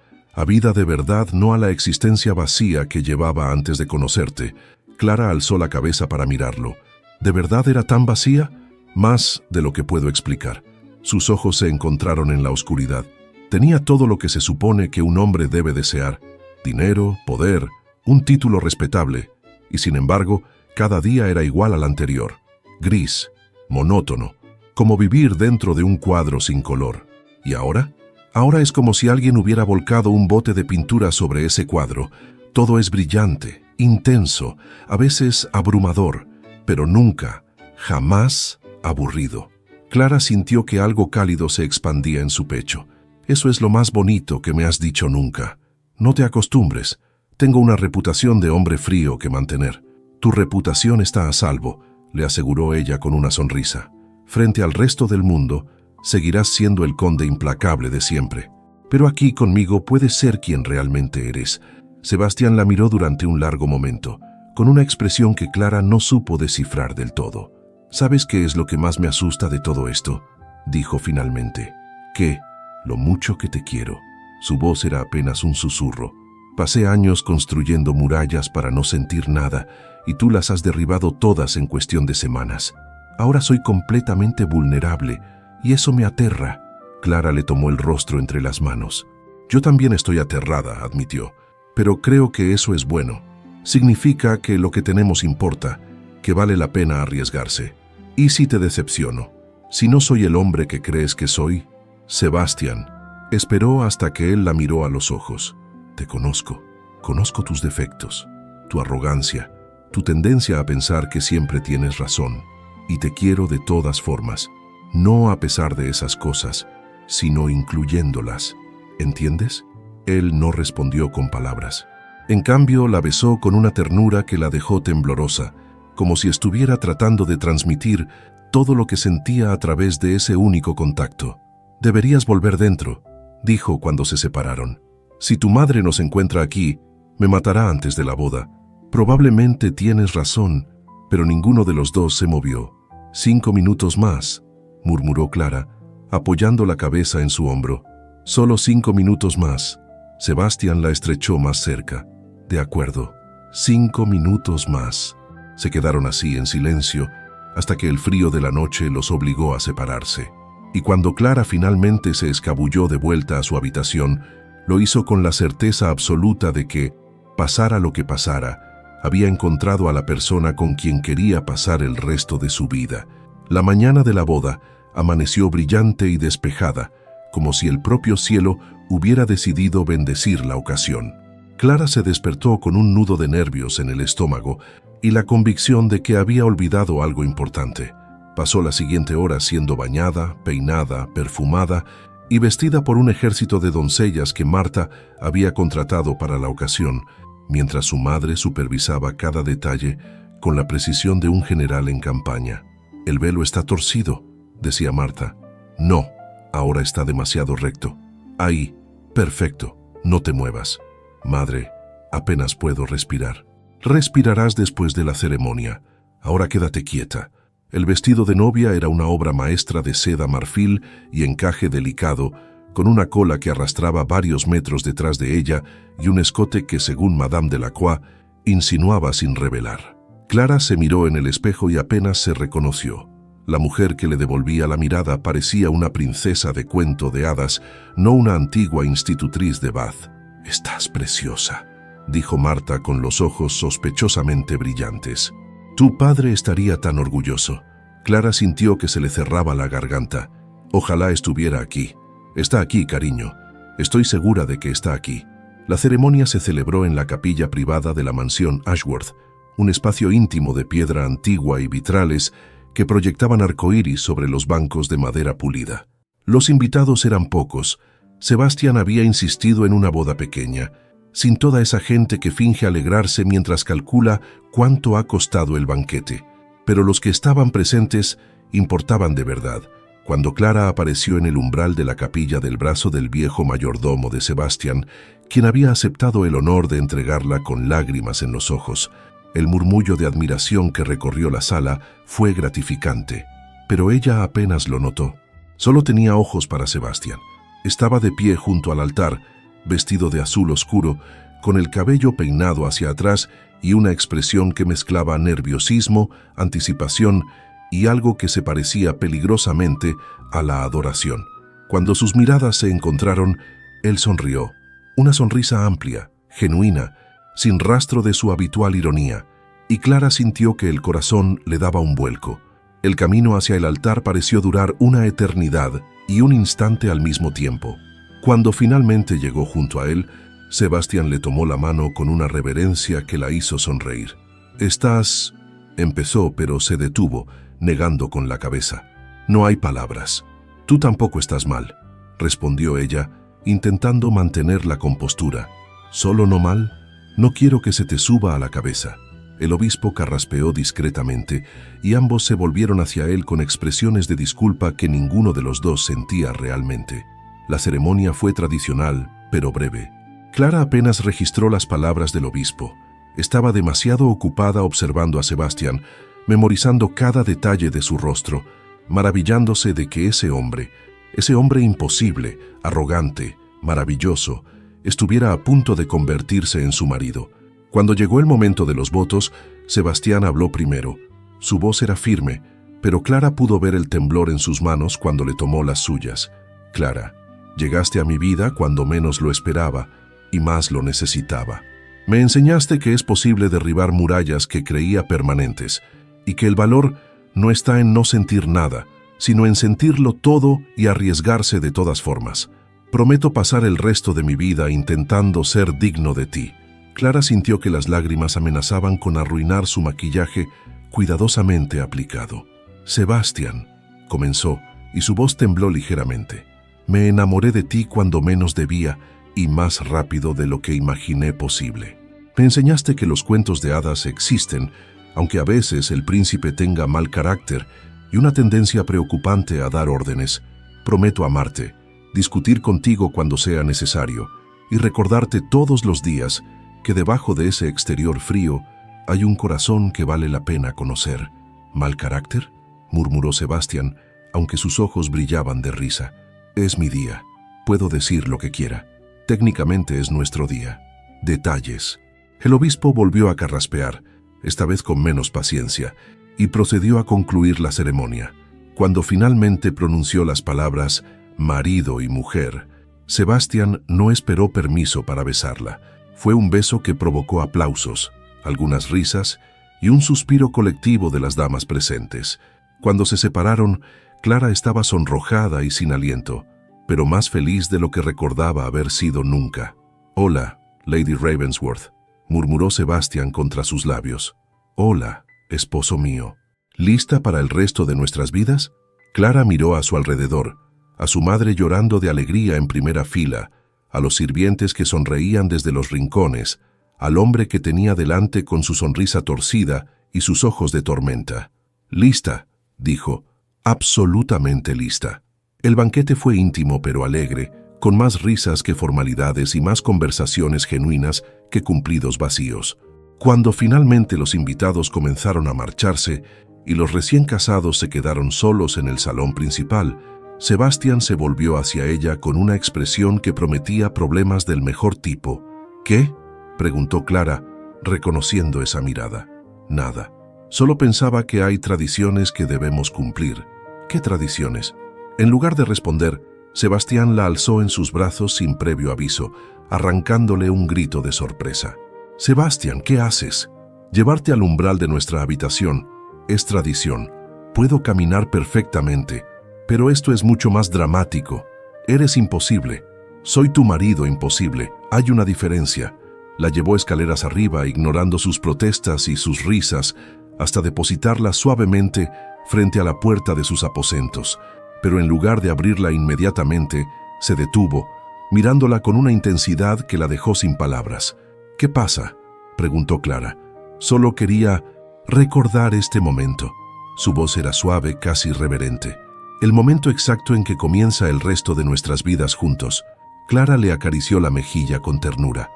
Speaker 1: de verdad, no a la existencia vacía que llevaba antes de conocerte». Clara alzó la cabeza para mirarlo. «¿De verdad era tan vacía?». «Más de lo que puedo explicar». Sus ojos se encontraron en la oscuridad. Tenía todo lo que se supone que un hombre debe desear: dinero, poder, un título respetable, y sin embargo, cada día era igual al anterior, gris, monótono, como vivir dentro de un cuadro sin color. ¿Y ahora? Ahora es como si alguien hubiera volcado un bote de pintura sobre ese cuadro. Todo es brillante, intenso, a veces abrumador, pero nunca, jamás aburrido. Clara sintió que algo cálido se expandía en su pecho. Eso es lo más bonito que me has dicho nunca. No te acostumbres. Tengo una reputación de hombre frío que mantener. Tu reputación está a salvo, le aseguró ella con una sonrisa. Frente al resto del mundo, seguirás siendo el conde implacable de siempre. Pero aquí conmigo puedes ser quien realmente eres. Sebastián la miró durante un largo momento, con una expresión que Clara no supo descifrar del todo. ¿Sabes qué es lo que más me asusta de todo esto?, dijo finalmente. ¿Qué? Lo mucho que te quiero. Su voz era apenas un susurro. Pasé años construyendo murallas para no sentir nada, y tú las has derribado todas en cuestión de semanas. Ahora soy completamente vulnerable, y eso me aterra. Clara le tomó el rostro entre las manos. Yo también estoy aterrada, admitió, pero creo que eso es bueno. Significa que lo que tenemos importa, que vale la pena arriesgarse. ¿Y si te decepciono? ¿Si no soy el hombre que crees que soy? Sebastián esperó hasta que él la miró a los ojos. Te conozco tus defectos, tu arrogancia, tu tendencia a pensar que siempre tienes razón, y te quiero de todas formas, no a pesar de esas cosas, sino incluyéndolas. ¿Entiendes? Él no respondió con palabras. En cambio, la besó con una ternura que la dejó temblorosa, como si estuviera tratando de transmitir todo lo que sentía a través de ese único contacto. Deberías volver dentro, dijo cuando se separaron. Si tu madre nos encuentra aquí, me matará antes de la boda. Probablemente tienes razón, pero ninguno de los dos se movió. 5 minutos más, murmuró Clara, apoyando la cabeza en su hombro. Solo 5 minutos más. Sebastián la estrechó más cerca. De acuerdo, 5 minutos más. Se quedaron así en silencio hasta que el frío de la noche los obligó a separarse. Y cuando Clara finalmente se escabulló de vuelta a su habitación, lo hizo con la certeza absoluta de que, pasara lo que pasara, había encontrado a la persona con quien quería pasar el resto de su vida. La mañana de la boda amaneció brillante y despejada, como si el propio cielo hubiera decidido bendecir la ocasión. Clara se despertó con un nudo de nervios en el estómago y la convicción de que había olvidado algo importante. Pasó la siguiente hora siendo bañada, peinada, perfumada y vestida por un ejército de doncellas que Marta había contratado para la ocasión, mientras su madre supervisaba cada detalle con la precisión de un general en campaña. «El velo está torcido», decía Marta. «No, ahora está demasiado recto. Ahí, perfecto, no te muevas». «Madre, apenas puedo respirar». «Respirarás después de la ceremonia. Ahora quédate quieta». El vestido de novia era una obra maestra de seda marfil y encaje delicado, con una cola que arrastraba varios metros detrás de ella y un escote que, según Madame Delacroix, insinuaba sin revelar. Clara se miró en el espejo y apenas se reconoció. La mujer que le devolvía la mirada parecía una princesa de cuento de hadas, no una antigua institutriz de Bath. «Estás preciosa», dijo Marta con los ojos sospechosamente brillantes. «Tu padre estaría tan orgulloso». Clara sintió que se le cerraba la garganta. «Ojalá estuviera aquí». «Está aquí, cariño. Estoy segura de que está aquí». La ceremonia se celebró en la capilla privada de la mansión Ashworth, un espacio íntimo de piedra antigua y vitrales que proyectaban arcoíris sobre los bancos de madera pulida. Los invitados eran pocos. Sebastián había insistido en una boda pequeña, sin toda esa gente que finge alegrarse mientras calcula cuánto ha costado el banquete. Pero los que estaban presentes importaban de verdad. Cuando Clara apareció en el umbral de la capilla del brazo del viejo mayordomo de Sebastián, quien había aceptado el honor de entregarla con lágrimas en los ojos, el murmullo de admiración que recorrió la sala fue gratificante. Pero ella apenas lo notó. Solo tenía ojos para Sebastián. Estaba de pie junto al altar, vestido de azul oscuro, con el cabello peinado hacia atrás y una expresión que mezclaba nerviosismo, anticipación y algo que se parecía peligrosamente a la adoración. Cuando sus miradas se encontraron, él sonrió. Una sonrisa amplia, genuina, sin rastro de su habitual ironía, y Clara sintió que el corazón le daba un vuelco. El camino hacia el altar pareció durar una eternidad y un instante al mismo tiempo. Cuando finalmente llegó junto a él, Sebastián le tomó la mano con una reverencia que la hizo sonreír. «Estás…», empezó, pero se detuvo, negando con la cabeza. «No hay palabras». «Tú tampoco estás mal», respondió ella, intentando mantener la compostura. «¿Solo no mal? No quiero que se te suba a la cabeza». El obispo carraspeó discretamente y ambos se volvieron hacia él con expresiones de disculpa que ninguno de los dos sentía realmente. La ceremonia fue tradicional, pero breve. Clara apenas registró las palabras del obispo. Estaba demasiado ocupada observando a Sebastián, memorizando cada detalle de su rostro, maravillándose de que ese hombre imposible, arrogante, maravilloso, estuviera a punto de convertirse en su marido. Cuando llegó el momento de los votos, Sebastián habló primero. Su voz era firme, pero Clara pudo ver el temblor en sus manos cuando le tomó las suyas. «Clara, llegaste a mi vida cuando menos lo esperaba y más lo necesitaba. Me enseñaste que es posible derribar murallas que creía permanentes y que el valor no está en no sentir nada, sino en sentirlo todo y arriesgarse de todas formas. Prometo pasar el resto de mi vida intentando ser digno de ti». Clara sintió que las lágrimas amenazaban con arruinar su maquillaje cuidadosamente aplicado. «Sebastián», comenzó, y su voz tembló ligeramente. «Me enamoré de ti cuando menos debía y más rápido de lo que imaginé posible. Me enseñaste que los cuentos de hadas existen, aunque a veces el príncipe tenga mal carácter y una tendencia preocupante a dar órdenes. Prometo amarte, discutir contigo cuando sea necesario y recordarte todos los días que debajo de ese exterior frío hay un corazón que vale la pena conocer». «¿Mal carácter?», murmuró Sebastián, aunque sus ojos brillaban de risa. «Es mi día. Puedo decir lo que quiera. Técnicamente es nuestro día. Detalles». El obispo volvió a carraspear, esta vez con menos paciencia, y procedió a concluir la ceremonia. Cuando finalmente pronunció las palabras marido y mujer, Sebastián no esperó permiso para besarla. Fue un beso que provocó aplausos, algunas risas y un suspiro colectivo de las damas presentes. Cuando se separaron, Clara estaba sonrojada y sin aliento, pero más feliz de lo que recordaba haber sido nunca. «Hola, Lady Ravensworth», murmuró Sebastián contra sus labios. «Hola, esposo mío. ¿Lista para el resto de nuestras vidas?». Clara miró a su alrededor, a su madre llorando de alegría en primera fila, a los sirvientes que sonreían desde los rincones, al hombre que tenía delante con su sonrisa torcida y sus ojos de tormenta. «Lista», dijo, «absolutamente lista». El banquete fue íntimo pero alegre, con más risas que formalidades y más conversaciones genuinas que cumplidos vacíos. Cuando finalmente los invitados comenzaron a marcharse y los recién casados se quedaron solos en el salón principal, Sebastián se volvió hacia ella con una expresión que prometía problemas del mejor tipo. «¿Qué?», preguntó Clara, reconociendo esa mirada. «Nada. Solo pensaba que hay tradiciones que debemos cumplir». «¿Qué tradiciones?». En lugar de responder, Sebastián la alzó en sus brazos sin previo aviso, arrancándole un grito de sorpresa. «Sebastián, ¿qué haces?». «Llevarte al umbral de nuestra habitación. Es tradición. Puedo caminar perfectamente. Pero esto es mucho más dramático. Eres imposible. Soy tu marido imposible. Hay una diferencia». La llevó escaleras arriba, ignorando sus protestas y sus risas, hasta depositarla suavemente frente a la puerta de sus aposentos. Pero en lugar de abrirla inmediatamente, se detuvo, mirándola con una intensidad que la dejó sin palabras. «¿Qué pasa?», preguntó Clara. «Solo quería recordar este momento». Su voz era suave, casi reverente. «El momento exacto en que comienza el resto de nuestras vidas juntos». Clara le acarició la mejilla con ternura.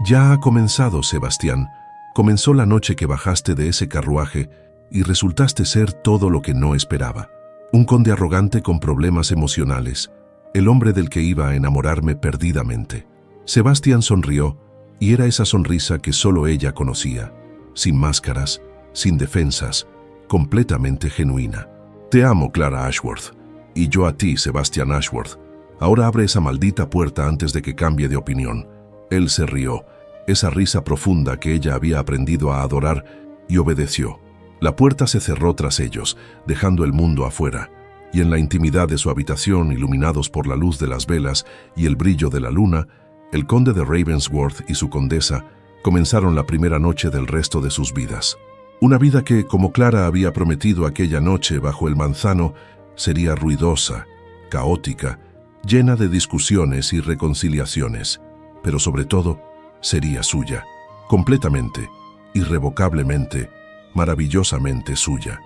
Speaker 1: «Ya ha comenzado, Sebastián. Comenzó la noche que bajaste de ese carruaje y resultaste ser todo lo que no esperaba. Un conde arrogante con problemas emocionales, el hombre del que iba a enamorarme perdidamente». Sebastián sonrió, y era esa sonrisa que solo ella conocía, sin máscaras, sin defensas, completamente genuina. «Te amo, Clara Ashworth. Y yo a ti, Sebastián Ashworth. Ahora abre esa maldita puerta antes de que cambie de opinión». Él se rió, esa risa profunda que ella había aprendido a adorar, y obedeció. La puerta se cerró tras ellos, dejando el mundo afuera, y en la intimidad de su habitación, iluminados por la luz de las velas y el brillo de la luna, El conde de Ravensworth y su condesa comenzaron la primera noche del resto de sus vidas. Una vida que, como Clara había prometido aquella noche bajo el manzano, sería ruidosa, caótica, llena de discusiones y reconciliaciones, pero sobre todo, sería suya, completamente, irrevocablemente, maravillosamente suya.